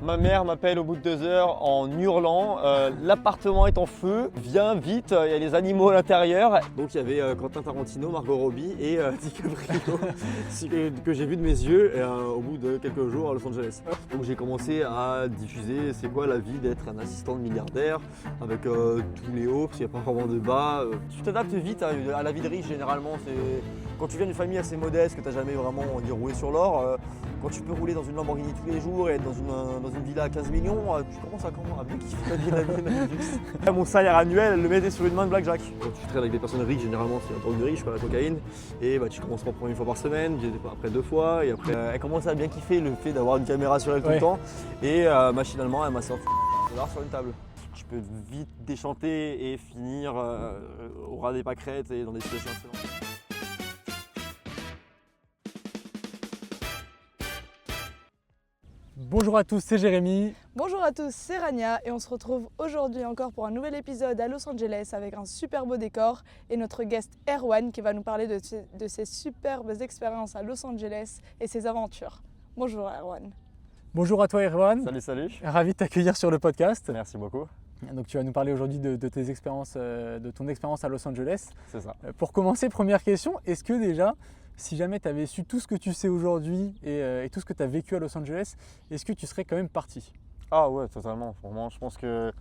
Ma mère m'appelle au bout de 2 heures en hurlant l'appartement est en feu, viens vite, il y a les animaux à l'intérieur. Donc il y avait Quentin Tarantino, Margot Robbie et DiCaprio que j'ai vu de mes yeux au bout de quelques jours à Los Angeles. Donc j'ai commencé à diffuser c'est quoi la vie d'être un assistant de milliardaire avec tous les hauts, parce qu'il n'y a pas vraiment de bas. Tu t'adaptes vite à la vie de riche généralement. Quand tu viens d'une famille assez modeste, que tu n'as jamais vraiment roulé sur l'or, quand tu peux rouler dans une Lamborghini tous les jours et être dans une villa à 15 millions, tu commences à bien kiffer la vie. Mon salaire annuel, elle le mettait sur une main de blackjack. Quand tu traînes avec des personnes riches, généralement c'est un truc de riche, la cocaïne, et tu commences par prendre une fois par semaine, après 2 fois, et après elle commence à bien kiffer le fait d'avoir une caméra sur elle tout le temps, et machinalement elle m'a sorti $1 sur une table. Je peux vite déchanter et finir au ras des pâquerettes et dans des situations excellentes. Bonjour à tous, c'est Jérémy. Bonjour à tous, c'est Rania et on se retrouve aujourd'hui encore pour un nouvel épisode à Los Angeles avec un super beau décor et notre guest Erwan qui va nous parler de ses superbes expériences à Los Angeles et ses aventures. Bonjour Erwan. Bonjour à toi Erwan. Salut. Ravi de t'accueillir sur le podcast. Merci beaucoup. Donc tu vas nous parler aujourd'hui de tes expériences, de ton expérience à Los Angeles. C'est ça. Pour commencer, première question, est-ce que déjà, si jamais tu avais su tout ce que tu sais aujourd'hui et tout ce que tu as vécu à Los Angeles, est-ce que tu serais quand même parti? Ah ouais, totalement. Vraiment, je pense que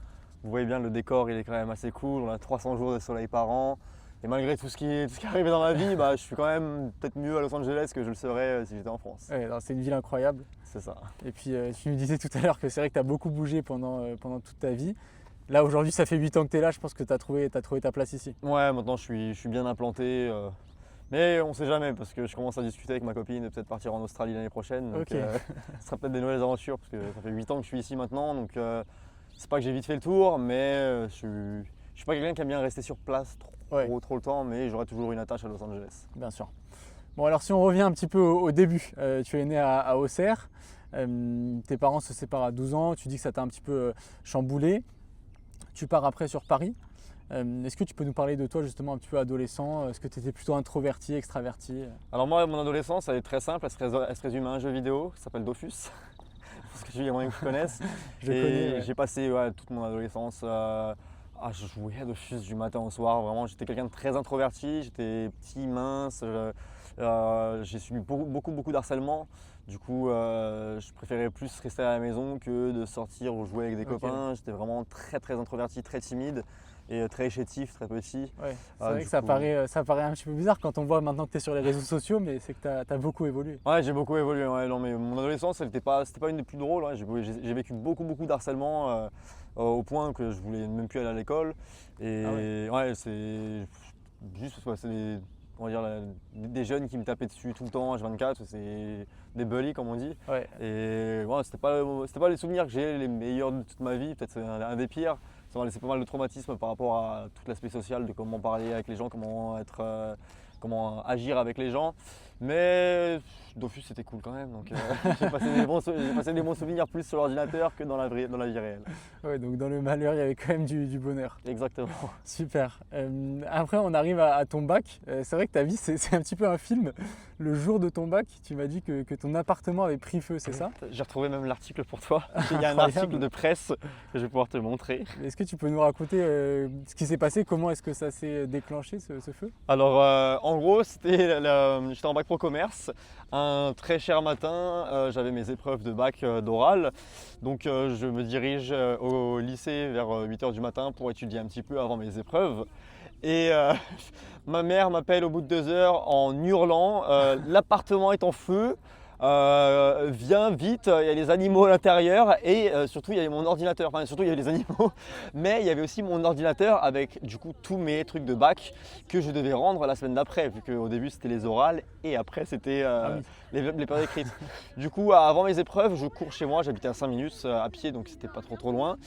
vous voyez bien le décor, il est quand même assez cool. On a 300 jours de soleil par an. Et malgré tout ce qui arrive dans ma vie, je suis quand même peut-être mieux à Los Angeles que je le serais si j'étais en France. Ouais, c'est une ville incroyable. C'est ça. Et puis tu nous disais tout à l'heure que c'est vrai que tu as beaucoup bougé pendant toute ta vie. Là aujourd'hui ça fait 8 ans que tu es là, je pense que tu as trouvé ta place ici. Ouais, maintenant je suis bien implanté. Mais on sait jamais parce que je commence à discuter avec ma copine de peut-être partir en Australie l'année prochaine. Donc Okay. ce sera peut-être des nouvelles aventures parce que ça fait 8 ans que je suis ici maintenant. Donc c'est pas que j'ai vite fait le tour, mais je suis pas quelqu'un qui aime bien rester sur place trop le temps, mais j'aurai toujours une attache à Los Angeles. Bien sûr. Bon alors si on revient un petit peu au début, tu es né à Auxerre, tes parents se séparent à 12 ans, tu dis que ça t'a un petit peu chamboulé, tu pars après sur Paris. Est-ce que tu peux nous parler de toi justement un petit peu adolescent? Est-ce que tu étais plutôt introverti, extraverti? Alors moi, mon adolescence, elle est très simple, elle se résume à un jeu vidéo qui s'appelle Dofus. Parce que il y a moyen que tu connaisses. Je connais, ouais. J'ai passé toute mon adolescence à jouer à Dofus du matin au soir. Vraiment, j'étais quelqu'un de très introverti, j'étais petit, mince. J'ai subi beaucoup d'harcèlement. Du coup, je préférais plus rester à la maison que de sortir ou jouer avec des copains. J'étais vraiment très introverti, très timide et très chétif, très petit. Ouais, c'est vrai que ça paraît un petit peu bizarre quand on voit maintenant que tu es sur les réseaux sociaux, mais c'est que tu as beaucoup évolué. Ouais, j'ai beaucoup évolué. Ouais, non, mais mon adolescence, c'était pas une des plus drôles. Ouais. J'ai vécu beaucoup d'harcèlement au point que je voulais même plus aller à l'école. Et ouais, c'est juste parce que c'est des jeunes qui me tapaient dessus tout le temps, H24, c'est des bullies comme on dit. Ouais. Et ouais, c'était pas les souvenirs que j'ai les meilleurs de toute ma vie, peut-être c'est un des pires. Ça m'a laissé pas mal de traumatisme par rapport à tout l'aspect social, de comment parler avec les gens, comment agir avec les gens. Mais Dofus c'était cool quand même, donc j'ai passé des bons souvenirs plus sur l'ordinateur que dans la vie réelle. Ouais, donc dans le malheur il y avait quand même du bonheur. Exactement. Super. Après on arrive à ton bac. C'est vrai que ta vie c'est un petit peu un film. Le jour de ton bac, tu m'as dit que ton appartement avait pris feu, c'est ça? J'ai retrouvé même l'article pour toi. Il y a un article de presse que je vais pouvoir te montrer. Est-ce que tu peux nous raconter ce qui s'est passé? Comment est-ce que ça s'est déclenché ce feu? Alors en gros, j'étais en bac pro commerce. Un très cher matin, j'avais mes épreuves de bac d'oral. Donc je me dirige au lycée vers 8 h du matin pour étudier un petit peu avant mes épreuves. Et ma mère m'appelle au bout de 2 heures en hurlant l'appartement est en feu. Viens vite, il y a les animaux à l'intérieur et surtout il y avait mon ordinateur, enfin surtout il y avait les animaux, mais il y avait aussi mon ordinateur avec du coup tous mes trucs de bac que je devais rendre la semaine d'après, vu qu'au début c'était les orales et après c'était les périodes écrites. Du coup avant mes épreuves je cours chez moi, j'habitais à 5 minutes à pied donc c'était pas trop loin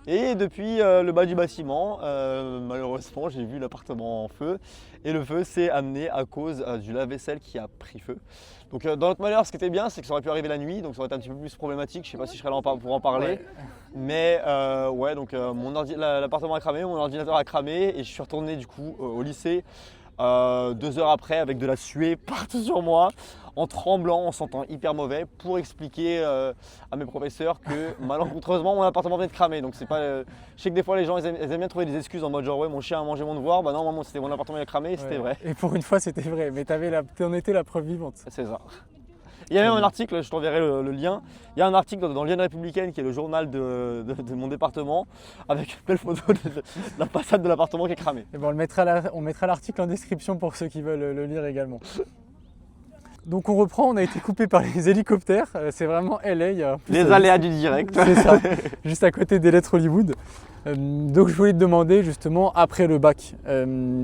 et depuis le bas du bâtiment malheureusement j'ai vu l'appartement en feu et le feu s'est amené à cause du lave-vaisselle qui a pris feu. Donc dans notre malheur, ce qui était bien, c'est que ça aurait pu arriver la nuit, donc ça aurait été un petit peu plus problématique. Je ne sais pas si je serais là pour en parler. Ouais. Mais ouais, donc l'appartement a cramé, mon ordinateur a cramé et je suis retourné du coup au lycée 2 heures après, avec de la suée partout sur moi, en tremblant, en sentant hyper mauvais, pour expliquer à mes professeurs que malencontreusement mon appartement venait de cramer. Donc c'est pas, je sais que des fois les gens ils aiment bien trouver des excuses en mode genre ouais mon chien a mangé mon devoir. Bah non, maman, c'était mon appartement qui a cramé et c'était vrai. Et pour une fois, c'était vrai, mais t'en étais la preuve vivante. C'est ça. Il y a même un article, je t'enverrai le lien. Il y a un article dans l'Union Républicaine qui est le journal de mon département avec une belle photo de la façade de l'appartement qui est cramée. Et bon, on mettra l'article en description pour ceux qui veulent le lire également. Donc on reprend, on a été coupé par les hélicoptères, c'est vraiment LA. Les aléas du direct. C'est ça, juste à côté des lettres Hollywood. Donc je voulais te demander justement, après le bac,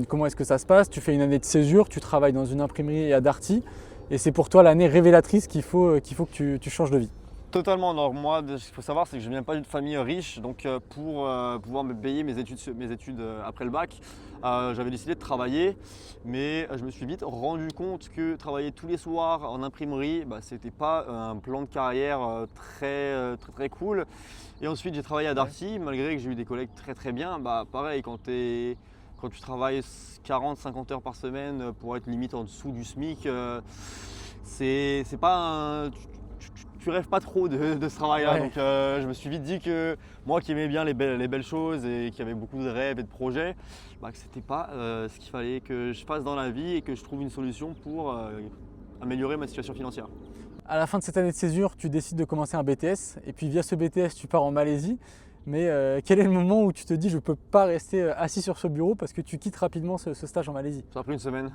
comment est-ce que ça se passe? Tu fais une année de césure, tu travailles dans une imprimerie à Darty, et c'est pour toi l'année révélatrice qu'il faut que tu changes de vie. Totalement. Alors moi, ce qu'il faut savoir, c'est que je ne viens pas d'une famille riche, donc pour pouvoir me payer mes études après le bac, j'avais décidé de travailler, mais je me suis vite rendu compte que travailler tous les soirs en imprimerie, c'était pas un plan de carrière très cool. Et ensuite, j'ai travaillé à Darty, malgré que j'ai eu des collègues très bien. Pareil, quand tu travailles 40-50 heures par semaine pour être limite en dessous du SMIC, c'est pas tu rêves pas trop de ce travail-là. Ouais. Donc je me suis vite dit que moi qui aimais bien les belles choses et qui avait beaucoup de rêves et de projets, que c'était pas ce qu'il fallait que je fasse dans la vie et que je trouve une solution pour améliorer ma situation financière. À la fin de cette année de césure, tu décides de commencer un BTS, et puis via ce BTS, tu pars en Malaisie. Mais quel est le moment où tu te dis je ne peux pas rester assis sur ce bureau parce que tu quittes rapidement ce stage en Malaisie? Ça a pris une semaine.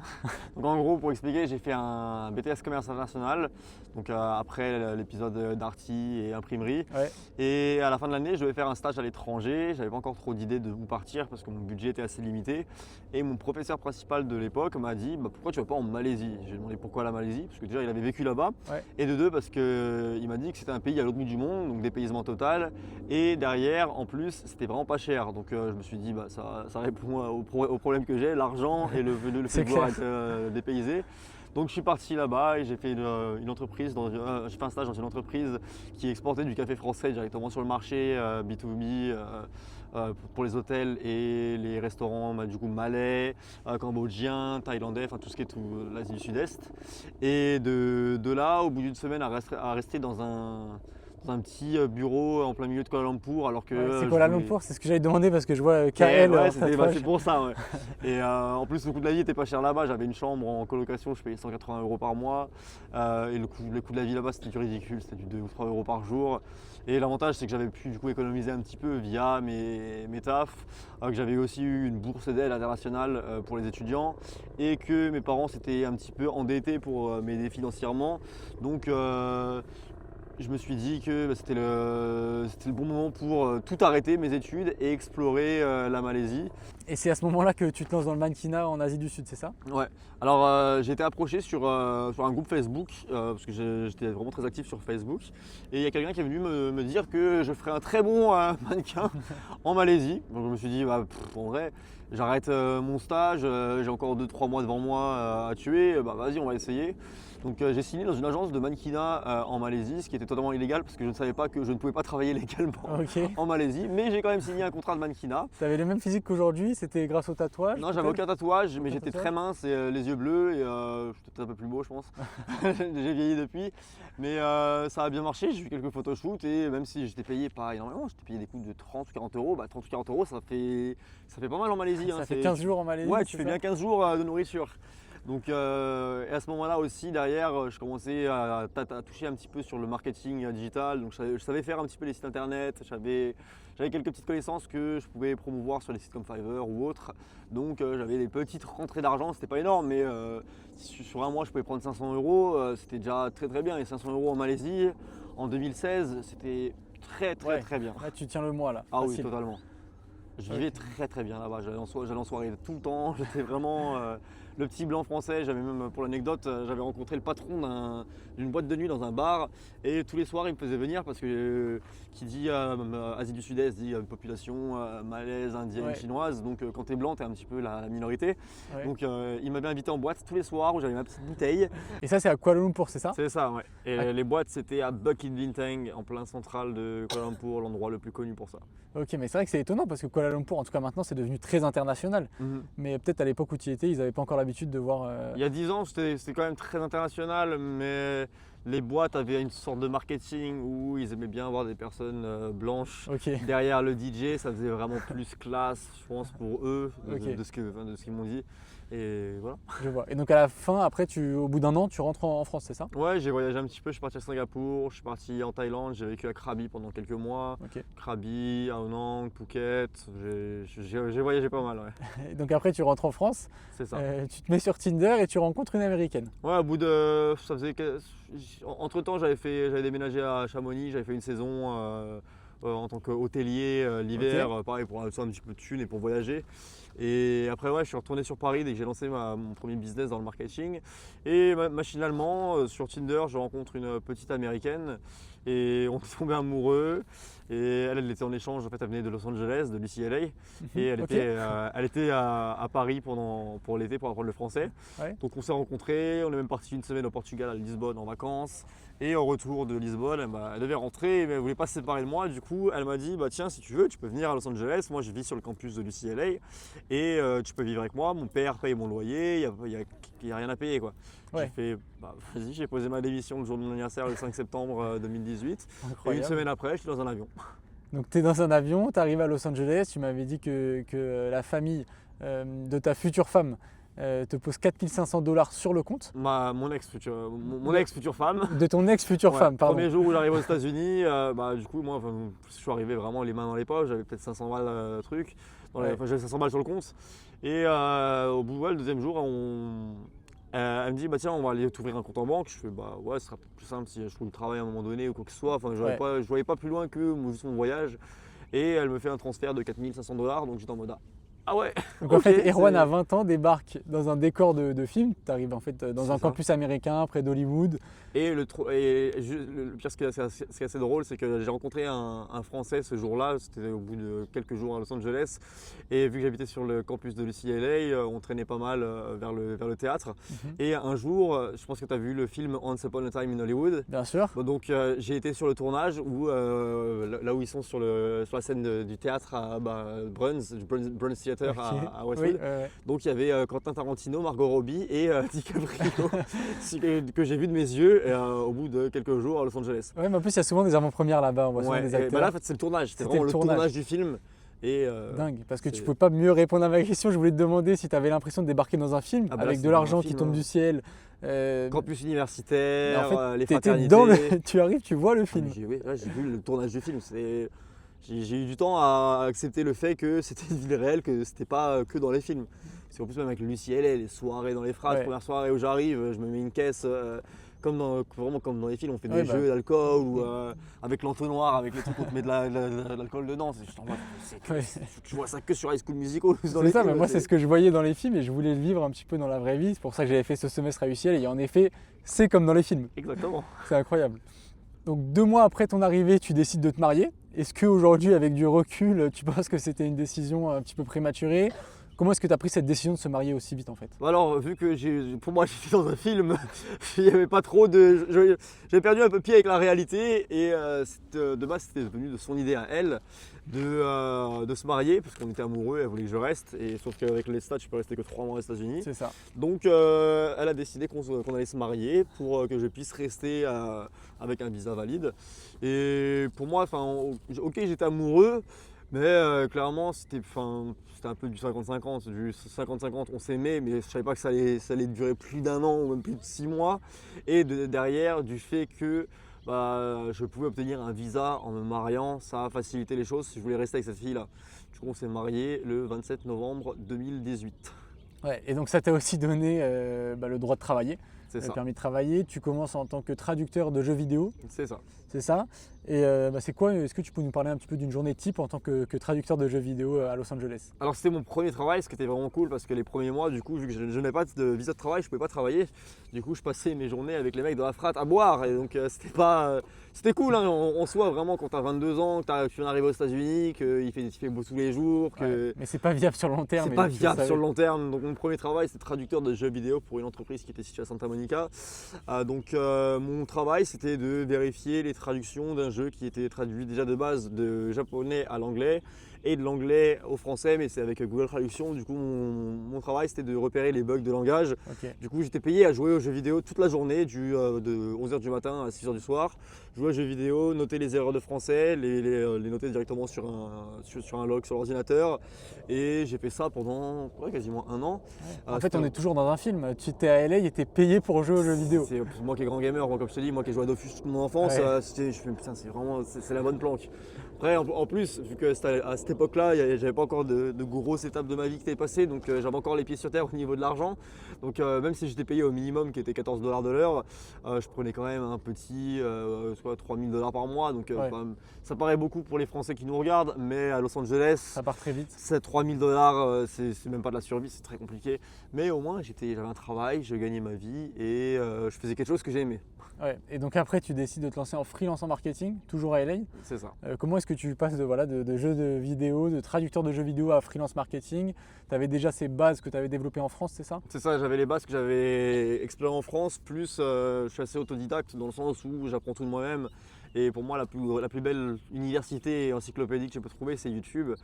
Donc en gros, pour expliquer, j'ai fait un BTS commerce international, donc après l'épisode Darty et imprimerie. Ouais. Et à la fin de l'année, je devais faire un stage à l'étranger. J'avais pas encore trop d'idées de où partir parce que mon budget était assez limité. Et mon professeur principal de l'époque m'a dit pourquoi tu vas pas en Malaisie? J'ai demandé pourquoi la Malaisie, parce que déjà il avait vécu là-bas. Ouais. Et de deux, parce qu'il m'a dit que c'était un pays à l'autre bout du monde, donc dépaysement total. Et derrière, en plus, c'était vraiment pas cher. Donc je me suis dit, ça répond au problème que j'ai, l'argent et le fait de vouloir être dépaysé. Donc je suis parti là-bas et j'ai fait une entreprise, j'ai fait un stage dans une entreprise qui exportait du café français directement sur le marché, B2B, pour les hôtels et les restaurants du coup malais, cambodgiens, thaïlandais, enfin tout ce qui est tout l'Asie du Sud-Est. Et de là, au bout d'une semaine, à rester dans un petit bureau en plein milieu de Kuala Lumpur alors que c'est Kuala Lumpur, c'est ce que j'allais demander parce que je vois KL. Ouais, c'est pour ça. Ouais. Et en plus le coût de la vie était pas cher là-bas. J'avais une chambre en colocation, je payais 180 € par mois. Et le coût de la vie là-bas c'était du ridicule, c'était du 2 ou 3 € par jour. Et l'avantage c'est que j'avais pu du coup économiser un petit peu via mes tafs, que j'avais aussi eu une bourse d'aide internationale pour les étudiants et que mes parents s'étaient un petit peu endettés pour m'aider financièrement. Donc je me suis dit que c'était le bon moment pour tout arrêter, mes études, et explorer la Malaisie. Et c'est à ce moment-là que tu te lances dans le mannequinat en Asie du Sud, c'est ça? Ouais. Alors j'ai été approché sur un groupe Facebook, parce que j'étais vraiment très actif sur Facebook. Et il y a quelqu'un qui est venu me dire que je ferais un très bon mannequin en Malaisie. Donc je me suis dit, en vrai, j'arrête mon stage, j'ai encore 2-3 mois devant moi à tuer, vas-y, on va essayer. Donc j'ai signé dans une agence de mannequinat en Malaisie, ce qui était totalement illégal parce que je ne savais pas que je ne pouvais pas travailler légalement en Malaisie. Mais j'ai quand même signé un contrat de mannequinat. Tu avais le même physique qu'aujourd'hui, c'était grâce au tatouage? Non, j'avais aucun tatouage, mais j'étais très mince et les yeux bleus et j'étais un peu plus beau je pense. J'ai vieilli depuis. Mais ça a bien marché, j'ai eu quelques photoshoots et même si j'étais payé pas énormément, j'étais payé des coûts de 30 ou 40 €. 30 ou 40 € ça fait pas mal en Malaisie. Ça fait 15 jours en Malaisie. Ouais, tu fais bien 15 jours de nourriture. Donc et à ce moment-là aussi derrière je commençais à toucher un petit peu sur le marketing digital, donc je savais faire un petit peu les sites internet, j'avais quelques petites connaissances que je pouvais promouvoir sur les sites comme Fiverr ou autres, donc j'avais des petites rentrées d'argent, c'était pas énorme mais sur un mois je pouvais prendre 500 €, c'était déjà très bien, et 500 € en Malaisie en 2016 c'était très bien. Là tu tiens le mois là. Ah facile. Oui, totalement. Je vivais très bien là-bas, j'allais en soirée tout le temps, j'étais vraiment le petit blanc français. J'avais même, pour l'anecdote, j'avais rencontré le patron d'une boîte de nuit dans un bar et tous les soirs il me faisait venir parce que qui dit Asie du Sud-Est dit population malaise, indienne, chinoise, donc quand t'es blanc t'es un petit peu la minorité. Ouais. Donc il m'avait invité en boîte tous les soirs où j'avais ma petite bouteille. Et ça c'est à Kuala Lumpur, c'est ça? C'est ça, ouais. Et les boîtes c'était à Bukit Bintang, en plein central de Kuala Lumpur, l'endroit le plus connu pour ça. Ok, mais c'est vrai que c'est étonnant parce que Kuala Lumpur, en tout cas maintenant, c'est devenu très international. Mais peut-être à l'époque où tu y étais, ils n'avaient pas encore l'habitude l'habitude de voir. Il y a 10 ans, c'était quand même très international, mais les boîtes avaient une sorte de marketing où ils aimaient bien avoir des personnes blanches Ok. derrière le DJ. Ça faisait vraiment plus classe, je pense, pour eux, Ok. de ce qu'ils m'ont dit. Et voilà. Je vois. Et donc à la fin, après, au bout d'un an, tu rentres en France, c'est ça? Ouais, j'ai voyagé un petit peu. Je suis parti à Singapour, je suis parti en Thaïlande, j'ai vécu à Krabi pendant quelques mois. Ok. Krabi, Ao Nang, Phuket. J'ai voyagé pas mal, ouais. Et donc après, tu rentres en France, C'est ça. tu te mets sur Tinder et tu rencontres une américaine. Ouais, au bout de. Ça faisait. Entre temps, j'avais déménagé à Chamonix, j'avais fait une saison en tant qu'hôtelier l'hiver, pareil pour avoir un petit peu de thunes et pour voyager. Et après, ouais, je suis retourné sur Paris dès que j'ai lancé mon premier business dans le marketing. Et machinalement, sur Tinder, je rencontre une petite américaine et on est tombé amoureux. Et elle était en échange, en fait, elle venait de Los Angeles, de l'UCLA. Et elle Ok. était à Paris pour l'été pour apprendre le français. Ouais. Donc on s'est rencontrés, on est même parti une semaine au Portugal, à Lisbonne en vacances. Et au retour de Lisbonne, elle devait rentrer, mais elle ne voulait pas se séparer de moi. Du coup, elle m'a dit, bah tiens, si tu veux, tu peux venir à Los Angeles. Moi, je vis sur le campus de l'UCLA et tu peux vivre avec moi. Mon père paye mon loyer, il n'y a rien à payer, quoi. Ouais. J'ai fait, bah vas-y, j'ai posé ma démission le jour de mon anniversaire, le 5 septembre 2018. Et une Incroyable. semaine après, je suis dans un avion. Donc tu es dans un avion, tu arrives à Los Angeles, tu m'avais dit que la famille de ta future femme te pose 4500 $ sur le compte. Mon ex-future femme. De ton ex-future Ouais, femme, pardon. Premier jour où j'arrive aux États-Unis, du coup, moi, je suis arrivé vraiment les mains dans les poches, j'avais peut-être 500 balles truc, Ouais. j'avais 500 balles sur le compte. Et au bout, le deuxième jour, elle me dit, bah tiens, on va aller t'ouvrir un compte en banque. Je fais, bah ouais, ce sera plus simple si je trouve du travail à un moment donné ou quoi que ce soit. Enfin, je voyais pas plus loin que juste mon voyage. Et elle me fait un transfert de 4500 $, donc j'étais en mode, ah ouais. Donc ok, en fait, Erwan c'est- à 20 ans débarque dans un décor de film. Tu arrives en fait dans C'est un ça. campus américain près d'Hollywood. Et le pire, ce qui est assez drôle, c'est que j'ai rencontré un Français ce jour-là, c'était au bout de quelques jours à Los Angeles. Et vu que j'habitais sur le campus de l'UCLA, on traînait pas mal vers le théâtre. Et un jour, je pense que tu as vu le film Once Upon a Time in Hollywood. Bien sûr. Bon, donc j'ai été sur le tournage là où ils sont sur la scène du théâtre à Bruns Theater Ok. à Oui, Westwood. ouais. Donc il y avait Quentin Tarantino, Margot Robbie et DiCaprio que j'ai vu de mes yeux au bout de quelques jours à Los Angeles. Ouais, mais en plus, il y a souvent des avant-premières là-bas. On voit souvent Ouais, des et acteurs. là en fait c'est le tournage, c'était C'était vraiment le le tournage. tournage du film. Et Dingue, parce que tu c'est- pouvais pas mieux répondre à ma question. Je voulais te demander si tu avais l'impression de débarquer dans un film Ah bah là, avec c'est de dans un l'argent qui film, tombe hein. du ciel. Campus Mais universitaire, en fait, les t'étais fraternités. dans le... tu arrives, tu vois le Ah, film. mais j'ai vu le tournage du film. J'ai eu du temps à accepter le fait que c'était une ville réelle, que c'était pas que dans les films. Parce qu'en plus, même avec le UCLA, les soirées dans les fratres, Ouais. première soirée où j'arrive, je me mets une caisse, vraiment comme dans les films, on fait Ouais, des bah. jeux d'alcool ou avec l'entonnoir, avec les trucs où on te met de l'alcool dedans. C'est juste en mode, Ouais. tu vois ça que sur High School Musical. Dans C'est les ça, films, mais moi c'est ce que je voyais dans les films et je voulais le vivre un petit peu dans la vraie vie. C'est pour ça que j'avais fait ce semestre à UCL et en effet, c'est comme dans les films. Exactement. C'est incroyable. Donc 2 mois après ton arrivée, tu décides de te marier. Est-ce qu'aujourd'hui, avec du recul, tu penses que c'était une décision un petit peu prématurée? Comment est-ce que tu as pris cette décision de se marier aussi vite en fait? Bah alors, vu que pour moi j'étais dans un film, il n'y avait pas trop de. J'avais perdu un peu pied avec la réalité et de base c'était devenu de son idée à elle de se marier parce qu'on était amoureux, elle voulait que je reste et sauf qu'avec les stats je peux rester que 3 mois aux États-Unis. C'est ça. Donc elle a décidé qu'on allait se marier pour que je puisse rester avec un visa valide. Et pour moi, ok j'étais amoureux, mais clairement c'était un peu du 50-50, du 50-50, on s'aimait, mais je savais pas que ça allait durer plus d'1 an ou même plus de 6 mois. Et derrière, du fait que je pouvais obtenir un visa en me mariant, ça a facilité les choses si je voulais rester avec cette fille-là. Du coup, on s'est marié le 27 novembre 2018. Ouais, et donc ça t'a aussi donné le droit de travailler, C'est le ça, permis de travailler. Tu commences en tant que traducteur de jeux vidéo, c'est ça. c'est ça. Et c'est quoi, est-ce que tu peux nous parler un petit peu d'une journée type en tant que traducteur de jeux vidéo à Los Angeles? Alors c'était mon premier travail, ce qui était vraiment cool parce que les premiers mois, du coup, vu que je n'avais pas de visa de travail, je ne pouvais pas travailler. Du coup, je passais mes journées avec les mecs de la frat à boire et donc c'était pas C'était cool, hein, en soi, vraiment, quand tu as 22 ans, que tu viens d'arriver aux États-Unis, qu'il fait beau tous les jours. Ouais, mais c'est pas viable sur le long terme. C'est pas viable sur le long terme. Donc, mon premier travail, c'était traducteur de jeux vidéo pour une entreprise qui était située à Santa Monica. Mon travail, c'était de vérifier les traductions d'un jeu qui était traduit déjà de base de japonais à l'anglais et de l'anglais au français, mais c'est avec Google Traduction. Du coup, mon travail, c'était de repérer les bugs de langage. Ok. Du coup, j'étais payé à jouer aux jeux vidéo toute la journée, de 11h du matin à 6h du soir. Jouer aux jeux vidéo, noter les erreurs de français, les noter directement sur un log sur l'ordinateur. Et j'ai fait ça pendant quasiment un an. En fait, on est toujours dans un film. Tu étais à LA et tu es payé pour jouer aux jeux vidéo. C'est moi qui est grand gamer, moi, comme je te dis, moi qui ai joué à Dofus toute mon enfance, Ouais. je me suis dit, putain, c'est la bonne planque. Après, en plus, vu que c'était à cette époque-là, j'avais pas encore de grosses étapes de ma vie qui étaient passées, donc j'avais encore les pieds sur terre au niveau de l'argent. Donc même si j'étais payé au minimum qui était 14 $ de l'heure, je prenais quand même un petit soit 3000 $ par mois. Donc Ouais. ça paraît beaucoup pour les Français qui nous regardent, mais à Los Angeles, Ça part très vite. c'est 3000 $, c'est même pas de la survie, c'est très compliqué. Mais au moins, j'avais un travail, je gagnais ma vie et je faisais quelque chose que j'aimais. Ouais. Et donc après, tu décides de te lancer en freelance en marketing, toujours à LA. C'est ça. Comment est-ce que tu passes de jeux de vidéo, de traducteur de jeux vidéo à freelance marketing? Tu avais déjà ces bases que tu avais développées en France, c'est ça? C'est ça, j'avais les bases que j'avais explorées en France, plus je suis assez autodidacte dans le sens où j'apprends tout de moi-même. Et pour moi, la plus belle université et encyclopédie que je peux trouver, c'est YouTube.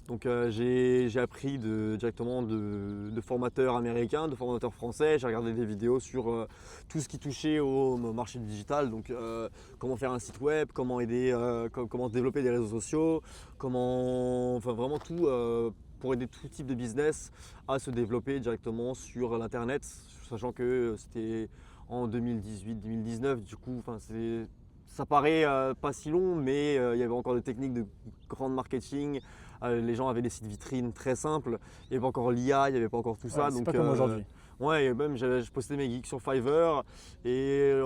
Donc j'ai appris directement de formateurs américains, de formateurs français. J'ai regardé des vidéos sur tout ce qui touchait au marché digital. Donc comment faire un site web, comment aider, comment développer des réseaux sociaux, enfin vraiment tout pour aider tout type de business à se développer directement sur l'internet, sachant que c'était en 2018-2019. Du coup, ça paraît pas si long, mais il y avait encore des techniques de grand marketing. Les gens avaient des sites vitrines très simples. Il n'y avait pas encore l'IA, il n'y avait pas encore tout ça. Ouais, c'est pas comme aujourd'hui. Ouais, et même je postais mes geeks sur Fiverr et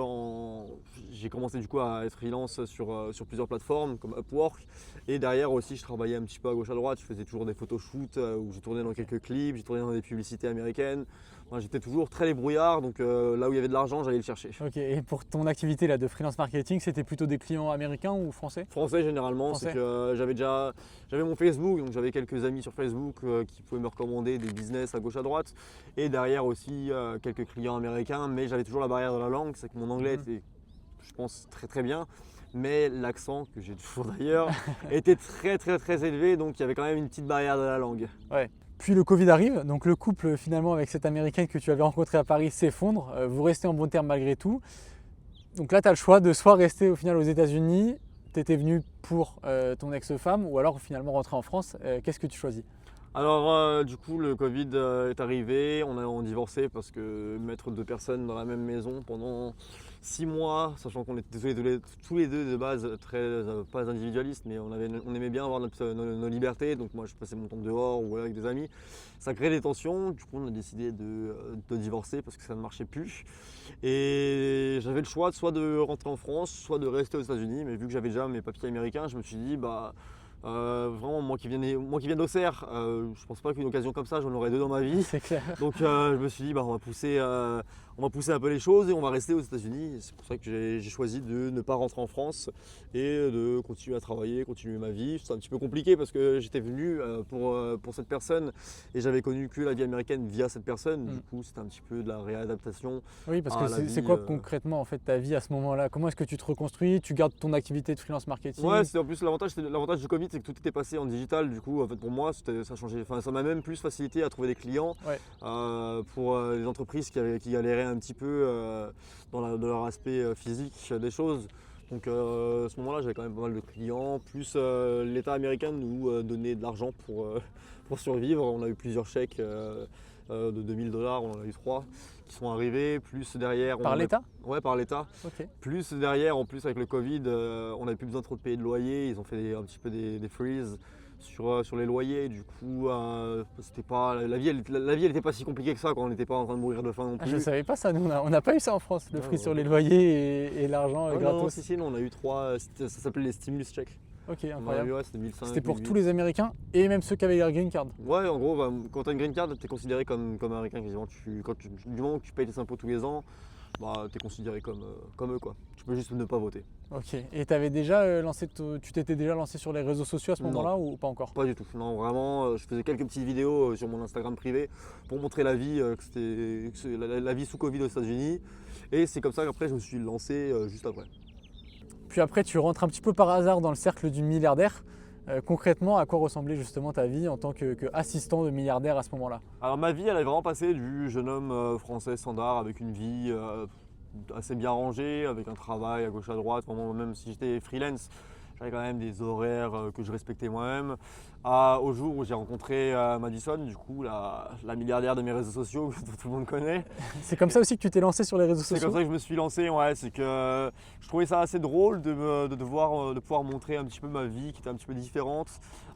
j'ai commencé du coup à être freelance sur plusieurs plateformes comme Upwork. Et derrière aussi, je travaillais un petit peu à gauche à droite. Je faisais toujours des photoshoots où j'ai tourné dans quelques clips, j'ai tourné dans des publicités américaines. Enfin, j'étais toujours très débrouillard, donc là où il y avait de l'argent, j'allais le chercher. Ok, et pour ton activité là, de freelance marketing, c'était plutôt des clients américains ou français? Français généralement, Français. c'est que j'avais mon Facebook, donc j'avais quelques amis sur Facebook qui pouvaient me recommander des business à gauche à droite. Et derrière aussi quelques clients américains, mais j'avais toujours la barrière de la langue, c'est que mon anglais était, je pense, très très bien. Mais l'accent, que j'ai toujours d'ailleurs, était très très très élevé, donc il y avait quand même une petite barrière de la langue. Ouais. Puis le Covid arrive, donc le couple finalement avec cette américaine que tu avais rencontrée à Paris s'effondre, vous restez en bon terme malgré tout. Donc là tu as le choix de soit rester au final aux États-Unis, tu étais venu pour ton ex-femme, ou alors finalement rentrer en France. Qu'est-ce que tu choisis? Alors du coup le Covid est arrivé, on a divorcé parce que mettre deux personnes dans la même maison pendant 6 mois, sachant qu'on était tous les deux de base très, pas individualistes, mais on aimait bien avoir nos libertés, donc moi je passais mon temps dehors ou avec des amis, ça crée des tensions, du coup on a décidé de divorcer parce que ça ne marchait plus. Et j'avais le choix soit de rentrer en France, soit de rester aux États-Unis, mais vu que j'avais déjà mes papiers américains, je me suis dit vraiment, moi qui viens d'Auxerre, je pense pas qu'une occasion comme ça, j'en aurais deux dans ma vie. C'est clair. Donc je me suis dit, on va pousser un peu les choses et on va rester aux États-Unis. C'est pour ça que j'ai choisi de ne pas rentrer en France et de continuer à travailler, continuer ma vie. C'est un petit peu compliqué parce que j'étais venu pour cette personne et j'avais connu que la vie américaine via cette personne. Du coup, c'était un petit peu de la réadaptation. Oui, parce que la c'est vie, quoi concrètement en fait ta vie à ce moment-là? Comment est-ce que tu te reconstruis? Tu gardes ton activité de freelance marketing? Ouais, c'était en plus l'avantage du Covid, c'est que tout était passé en digital. Du coup, en fait, pour moi, ça changeait. Enfin, ça m'a même plus facilité à trouver des clients Ouais. pour les entreprises qui galéraient un petit peu dans leur aspect physique des choses. Donc à ce moment-là, j'avais quand même pas mal de clients. Plus l'État américain nous donnait de l'argent pour survivre. On a eu plusieurs chèques de 2000 $, on en a eu 3 qui sont arrivés. Plus derrière. Par l'État? Ouais, par l'État. Ok. Plus derrière, en plus avec le Covid, on n'avait plus besoin trop de payer de loyer. Ils ont fait un petit peu des freezes sur les loyers. Du coup, c'était pas la vie, elle était pas si compliquée que ça quand on n'était pas en train de mourir de faim non Ah, plus. je savais pas ça, nous on n'a pas eu ça en France, le Ouais, freeze ouais. sur les loyers et l'argent Non, gratos. si, on a eu 3, ça s'appelait les stimulus checks. Ok, On en a eu, incroyable. ouais, c'était 1005. C'était pour 1008. tous les Américains et même ceux qui avaient leur green card. Ouais, en gros, quand tu as une green card, tu es considéré comme américain quasiment. Du moment que tu payes tes impôts tous les ans, bah, tu es considéré comme eux, quoi. Tu peux juste ne pas voter. Ok. Et t'avais déjà tu t'étais déjà lancé sur les réseaux sociaux à ce Non. moment-là ou pas encore? Pas du tout. Non, vraiment, je faisais quelques petites vidéos sur mon Instagram privé pour montrer la vie, la vie sous Covid aux États-Unis. Et c'est comme ça qu'après, je me suis lancé juste après. Puis après, tu rentres un petit peu par hasard dans le cercle du milliardaire. Concrètement, à quoi ressemblait justement ta vie en tant qu'assistant de milliardaire à ce moment-là? Alors ma vie, elle est vraiment passée du jeune homme français standard avec une vie assez bien rangée, avec un travail à gauche à droite. Vraiment, même si j'étais freelance, j'avais quand même des horaires que je respectais moi-même. Au jour où j'ai rencontré Madison, du coup la milliardaire de mes réseaux sociaux que tout le monde connaît. C'est comme ça aussi que tu t'es lancé sur les réseaux C'est sociaux? comme ça que je me suis lancé, ouais, c'est que je trouvais ça assez drôle de pouvoir montrer un petit peu ma vie qui était un petit peu différente.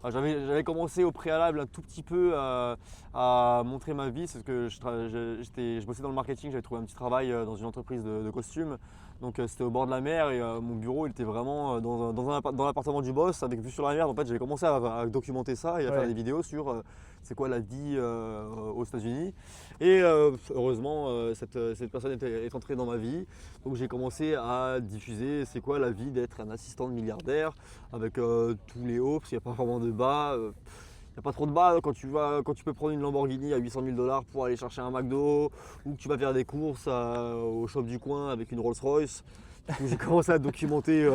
J'avais commencé au préalable un tout petit peu à montrer ma vie, c'est que je bossais dans le marketing, j'avais trouvé un petit travail dans une entreprise de costumes. Donc c'était au bord de la mer et mon bureau il était vraiment dans l'appartement du boss avec vue sur la mer. En fait j'avais commencé à documenter ça et à faire des vidéos sur c'est quoi la vie aux États-Unis. Et heureusement cette personne est entrée dans ma vie. Donc j'ai commencé à diffuser c'est quoi la vie d'être un assistant de milliardaire avec tous les hauts parce qu'il n'y a pas vraiment de bas. Il n'y a pas trop de bas quand tu peux prendre une Lamborghini à 800 000 $ pour aller chercher un McDo ou que tu vas faire des courses au shop du coin avec une Rolls-Royce. J'ai commencé à documenter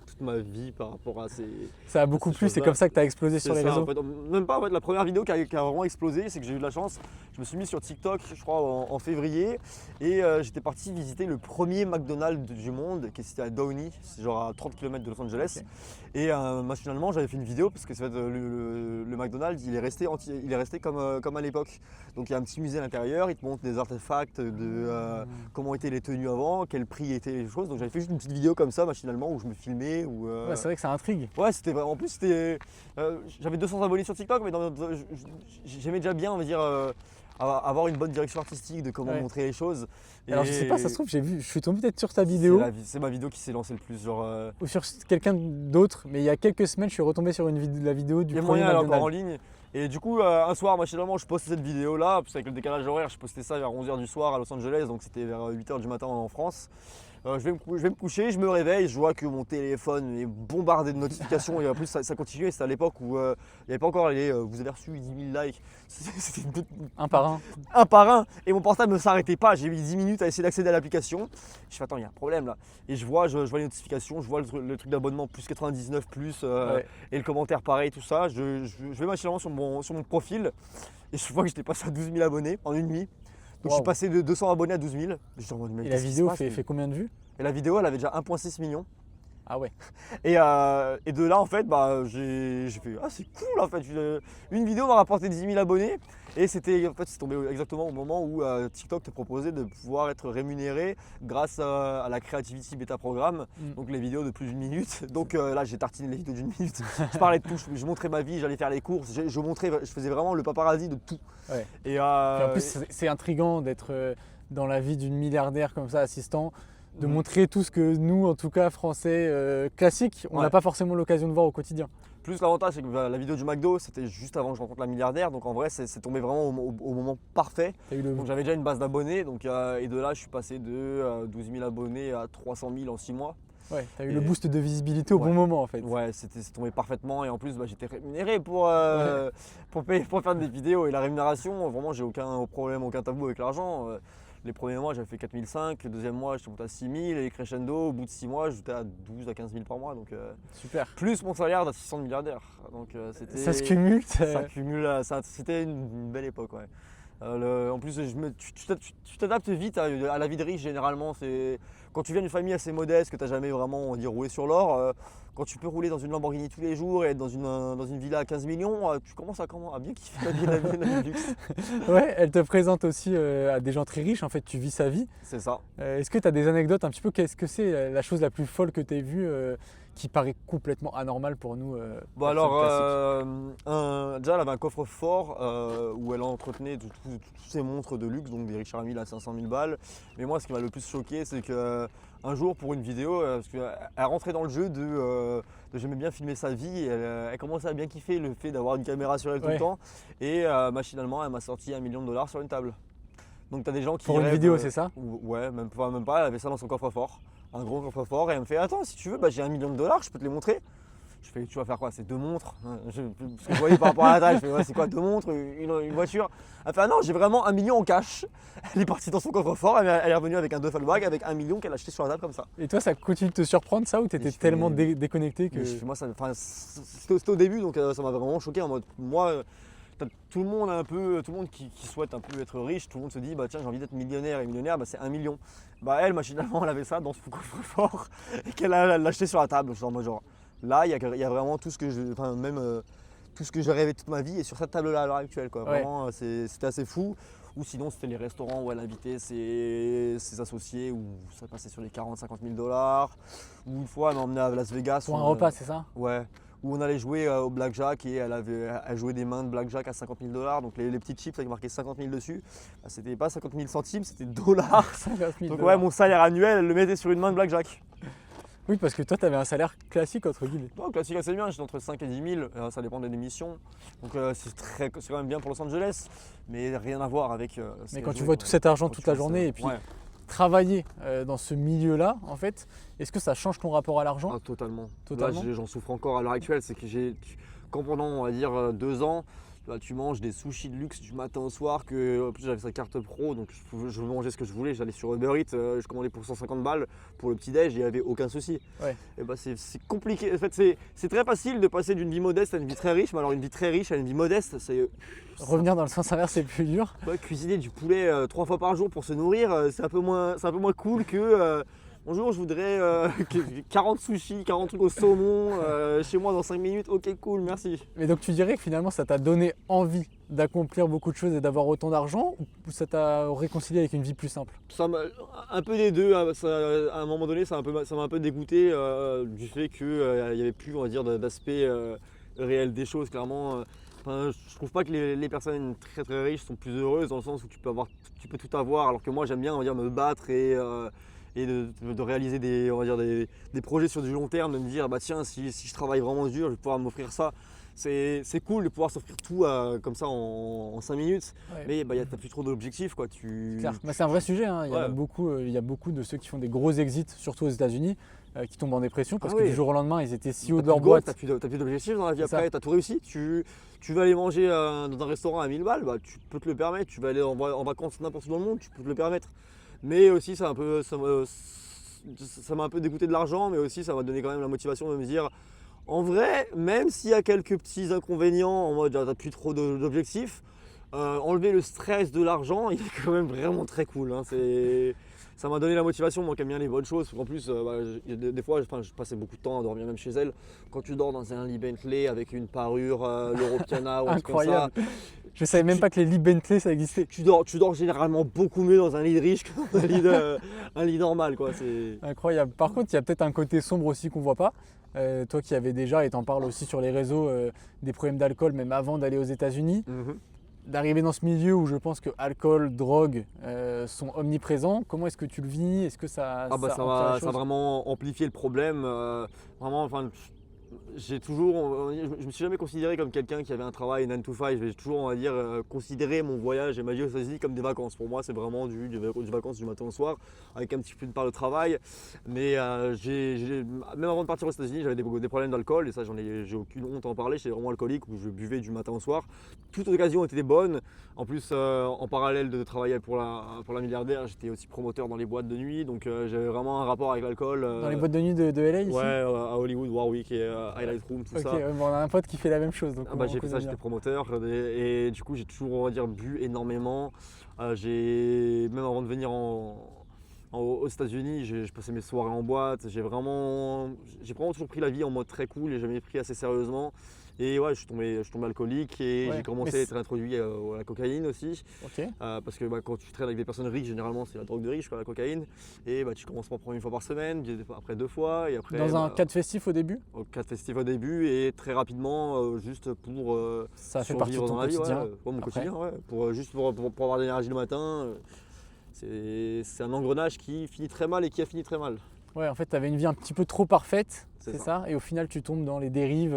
toute ma vie par rapport à ces. Ça a beaucoup plu, c'est comme ça que tu as explosé sur les réseaux? En fait, même pas, en fait, la première vidéo qui a vraiment explosé, c'est que j'ai eu de la chance. Je me suis mis sur TikTok, je crois, en février, et j'étais parti visiter le premier McDonald's du monde, qui était à Downey, c'est genre à 30 km de Los Angeles. Okay. Et machinalement, j'avais fait une vidéo parce que le McDonald's, il est resté comme à l'époque. Donc il y a un petit musée à l'intérieur, il te montre des artefacts de comment étaient les tenues avant, quel prix étaient les choses. Donc j'avais fait juste une petite vidéo comme ça, machinalement, où je me filmais. Ouais, c'est vrai que ça intrigue. Ouais, c'était vraiment. En plus, j'avais 200 abonnés sur TikTok, mais j'aimais déjà bien, on va dire, avoir une bonne direction artistique de comment montrer les choses. Alors je sais pas, ça se trouve, je suis tombé peut-être sur ta vidéo. C'est ma vidéo qui s'est lancée le plus. Ou sur quelqu'un d'autre, mais il y a quelques semaines, je suis retombé sur la vidéo du premier McDonald's. Il y a moyen, elle est encore en ligne. Et du coup, un soir, machinalement, je postais cette vidéo là, parce qu'avec le décalage horaire, je postais ça vers 11h du soir à Los Angeles, donc c'était vers 8h du matin en France. Je vais me coucher, je me réveille, je vois que mon téléphone est bombardé de notifications et en plus ça continuait, c'était à l'époque où il n'y avait pas encore vous avez reçu 10 000 likes, c'était un par un. Un par un et mon portable ne s'arrêtait pas, j'ai mis 10 minutes à essayer d'accéder à l'application. Je fais attends, il y a un problème là. Et je vois les notifications, je vois le truc d'abonnement plus 99 plus et le commentaire pareil, tout ça. Je vais machinalement sur mon profil et je vois que j'étais passé à 12 000 abonnés en une nuit. Donc je suis passé de 200 abonnés à 12 000. Et la vidéo fait combien de vues? Et la vidéo, elle avait déjà 1,6 million. Ah ouais. Et de là, en fait, j'ai fait ah c'est cool en fait. Une vidéo m'a rapporté 10 000 abonnés. Et c'est tombé exactement au moment où TikTok te proposait de pouvoir être rémunéré grâce à la Creativity Beta Programme. Donc les vidéos de plus d'une minute. Donc là, j'ai tartiné les vidéos d'une minute. Je parlais de tout, je montrais ma vie, j'allais faire les courses. Je faisais vraiment le paparazzi de tout. Ouais. Et en plus, c'est intriguant d'être dans la vie d'une milliardaire comme ça, assistant. De montrer tout ce que nous, en tout cas français classiques, on n'a pas forcément l'occasion de voir au quotidien. Plus l'avantage, c'est que la vidéo du McDo, c'était juste avant que je rencontre la milliardaire. Donc en vrai, c'est tombé vraiment au moment parfait. Donc j'avais déjà une base d'abonnés. Et de là, je suis passé de 12 000 abonnés à 300 000 en 6 mois. Ouais, tu as eu le boost de visibilité au bon moment en fait. Ouais, c'est tombé parfaitement. Et en plus, j'étais rémunéré pour faire des vidéos. Et la rémunération, vraiment, j'ai aucun problème, aucun tabou avec l'argent. Les premiers mois, j'avais fait 4 500, le deuxième mois, j'étais monté à 6 000 et crescendo, au bout de 6 mois, j'étais à 12 à 15 000 par mois. Donc, super. Plus mon salaire d'assistant de milliardaire. Donc, ça se cumule. Ça cumule, c'était une belle époque. Ouais. En plus, tu t'adaptes vite à la vie de riche généralement. Quand tu viens d'une famille assez modeste, que tu n'as jamais vraiment on va dire, roulé sur l'or, quand tu peux rouler dans une Lamborghini tous les jours et être dans une villa à 15 millions, tu commences à bien kiffer la vie de luxe. Ouais, elle te présente aussi à des gens très riches, en fait, tu vis sa vie. C'est ça. Est-ce que tu as des anecdotes un petit peu? Qu'est-ce que c'est la chose la plus folle que tu aies vue qui paraît complètement anormale pour nous? Déjà, elle avait un coffre-fort où elle entretenait tous ses montres de luxe, donc des Richard Mille à 500 000 balles. Mais moi, ce qui m'a le plus choqué, c'est qu'un jour, pour une vidéo, parce qu'elle rentrait dans le jeu de j'aimais bien filmer sa vie, et elle commençait à bien kiffer le fait d'avoir une caméra sur elle tout le temps. Et machinalement, elle m'a sorti $1 million sur une table. Donc tu as des gens qui Pour une rêvent, vidéo, c'est ça? Ouais, même pas, elle avait ça dans son coffre-fort, un gros coffre-fort, et elle me fait attends, si tu veux, j'ai $1 million, je peux te les montrer. Je fais, tu vas faire quoi? C'est 2 montres? Parce que je voyais par rapport à la taille, je fais, ouais, c'est quoi 2 montres, une voiture? Elle fait, ah non, j'ai vraiment $1 million en cash. Elle est partie dans son coffre-fort, elle est revenue avec un duffel bag avec $1 million qu'elle a acheté sur la table comme ça. Et toi, ça continue de te surprendre ça ou t'étais tellement déconnecté que. Moi, c'était au début, donc ça m'a vraiment choqué en mode, moi, tout le monde tout le monde qui souhaite un peu être riche, tout le monde se dit, tiens, j'ai envie d'être millionnaire, et millionnaire, c'est $1 million. Elle, machinalement, elle avait ça dans son coffre-fort et qu'elle l'a acheté sur la table, genre. Là, il y a vraiment tout ce que tout ce que j'ai rêvé toute ma vie est sur cette table-là à l'heure actuelle, quoi. Ouais. Vraiment, c'était assez fou. Ou sinon, c'était les restaurants où elle invitait ses associés, où ça passait sur les 40-50 000 $. Ou une fois, elle m'a emmené à Las Vegas. Pour un repas, c'est ça? Ouais. Où on allait jouer au blackjack et elle jouait des mains de blackjack à 50 000 $. Donc les petites chips avec marqué 50 000 dessus, c'était pas 50 000 centimes, c'était dollars. 50 000 Donc ouais, mon salaire annuel, elle le mettait sur une main de blackjack. Oui, parce que toi, tu avais un salaire classique entre guillemets. Non, classique assez bien, j'étais entre 5 et 10 000, ça dépend des émissions. Donc c'est quand même bien pour Los Angeles, mais rien à voir avec. Mais quand tu vois tout cet argent toute la journée et puis travailler dans ce milieu-là, en fait, est-ce que ça change ton rapport à l'argent? Totalement. Totalement. Là, j'en souffre encore à l'heure actuelle, c'est que quand pendant, on va dire, 2 ans, tu manges des sushis de luxe du matin au soir, en plus j'avais sa carte pro, donc je mangeais ce que je voulais, j'allais sur Uber Eats, je commandais pour 150 balles pour le petit déj, il n'y avait aucun souci. Ouais. Et c'est compliqué, en fait c'est très facile de passer d'une vie modeste à une vie très riche, mais alors une vie très riche à une vie modeste, c'est... Revenir dans le sens inverse, c'est plus dur. Ouais, cuisiner du poulet 3 fois par jour pour se nourrir, c'est un peu moins cool que... bonjour, je voudrais 40 sushis, 40 trucs au saumon chez moi dans 5 minutes. Ok, cool, merci. Mais donc tu dirais que finalement ça t'a donné envie d'accomplir beaucoup de choses et d'avoir autant d'argent ou ça t'a réconcilié avec une vie plus simple? Un peu des deux. À un moment donné, ça m'a un peu dégoûté du fait qu'il n'y avait plus, on va dire, d'aspect réel des choses. Clairement, je trouve pas que les personnes très très riches sont plus heureuses dans le sens où tu peux tout avoir, alors que moi j'aime bien, on va dire, me battre et de réaliser des projets sur du long terme, de me dire tiens, si je travaille vraiment dur, je vais pouvoir m'offrir ça. C'est cool de pouvoir s'offrir tout comme ça en 5 minutes, Ouais. mais t'as plus trop d'objectifs, quoi. Clair. C'est un vrai sujet, hein. Il y a beaucoup de ceux qui font des gros exits, surtout aux États-Unis, qui tombent en dépression parce que du jour au lendemain ils étaient CEO de leur boîte. T'as plus d'objectifs dans la vie après, t'as tout réussi. Tu vas aller manger dans un restaurant à 1000 balles, tu peux te le permettre. Tu vas aller en vacances n'importe où dans le monde, tu peux te le permettre. Mais aussi ça m'a un peu dégoûté de l'argent, mais aussi ça m'a donné quand même la motivation de me dire, en vrai, même s'il y a quelques petits inconvénients, en mode t'as plus trop d'objectifs, enlever le stress de l'argent, il est quand même vraiment très cool, hein. Ça m'a donné la motivation, moi qui aime bien les bonnes choses. En plus, des fois, je passais beaucoup de temps à dormir même chez elle. Quand tu dors dans un lit Bentley avec une parure l'Europiana ou un truc comme ça. Incroyable. Je savais même pas que les lits Bentley ça existait. Tu dors généralement beaucoup mieux dans un lit de riche que dans un lit normal, quoi. Incroyable. Par contre, il y a peut-être un côté sombre aussi qu'on voit pas. Toi qui avais déjà, et t'en parles aussi sur les réseaux, des problèmes d'alcool même avant d'aller aux États-Unis. D'arriver dans ce milieu où je pense que alcool, drogue sont omniprésents, comment est-ce que tu le vis? Est-ce que ça a vraiment amplifié le problème. Je me suis jamais considéré comme quelqu'un qui avait un travail 9 to 5. J'ai toujours, on va dire, considéré mon voyage et ma vie aux États-Unis comme des vacances. Pour moi, c'est vraiment du vacances du matin au soir, avec un petit peu de part de travail. Mais même avant de partir aux États-Unis, j'avais des problèmes d'alcool et ça, j'ai aucune honte à en parler. J'étais vraiment alcoolique où je buvais du matin au soir. Toute occasion était bonne. En plus, en parallèle de travailler pour la milliardaire, j'étais aussi promoteur dans les boîtes de nuit. Donc j'avais vraiment un rapport avec l'alcool. Dans les boîtes de nuit de LA ici? Ouais, à Hollywood, Warwick et Highlight Room, tout ça. On a un pote qui fait la même chose. Donc j'ai fait ça, j'étais promoteur et du coup j'ai toujours, on va dire, bu énormément. Même avant de venir aux États-Unis, je passais mes soirées en boîte. J'ai vraiment toujours pris la vie en mode très cool et j'ai jamais pris assez sérieusement. Et ouais, je suis tombé alcoolique et j'ai commencé à être introduit à la cocaïne aussi. Parce que quand tu traînes avec des personnes riches, généralement c'est la drogue de riche, la cocaïne. Et tu commences par prendre 1 fois par semaine, après 2 fois. Et après, dans un cadre festif au début? Au cadre festif au début et très rapidement, juste pour ça fait partie de ton quotidien. Mon quotidien, pour avoir de l'énergie le matin. C'est un engrenage qui finit très mal et qui a fini très mal. Ouais, en fait, tu avais une vie un petit peu trop parfaite, c'est ça? Et au final, tu tombes dans les dérives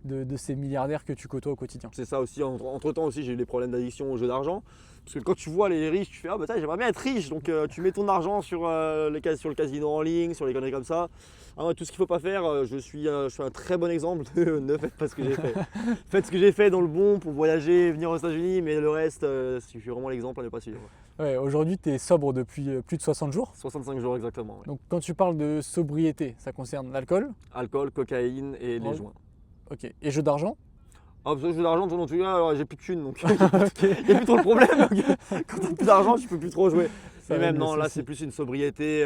de ces milliardaires que tu côtoies au quotidien. C'est ça aussi. Entre-temps aussi, j'ai eu des problèmes d'addiction aux jeux d'argent. Parce que quand tu vois les riches, tu fais ah bah j'aimerais bien être riche. Donc tu mets ton argent sur le casino en ligne, sur les conneries comme ça. Ah, ouais, tout ce qu'il ne faut pas faire, je suis un très bon exemple de ne faites pas ce que j'ai fait. Faites ce que j'ai fait dans le bon pour voyager, venir aux États-Unis, mais le reste, je suis vraiment l'exemple à ne pas suivre. Ouais, aujourd'hui, tu es sobre depuis plus de 60 jours. 65 jours exactement. Ouais. Donc quand tu parles de sobriété, ça concerne l'alcool? Alcool, cocaïne et les Ouais. joints. Ok. Et jeux d'argent? Ah, parce que le jeu d'argent, en tout cas, alors, j'ai plus de thunes, donc Ok. il n'y a plus trop de problème. Quand tu n'as plus d'argent, tu peux plus trop jouer. Ça Mais même, règle le non, là, souci. c'est plus une sobriété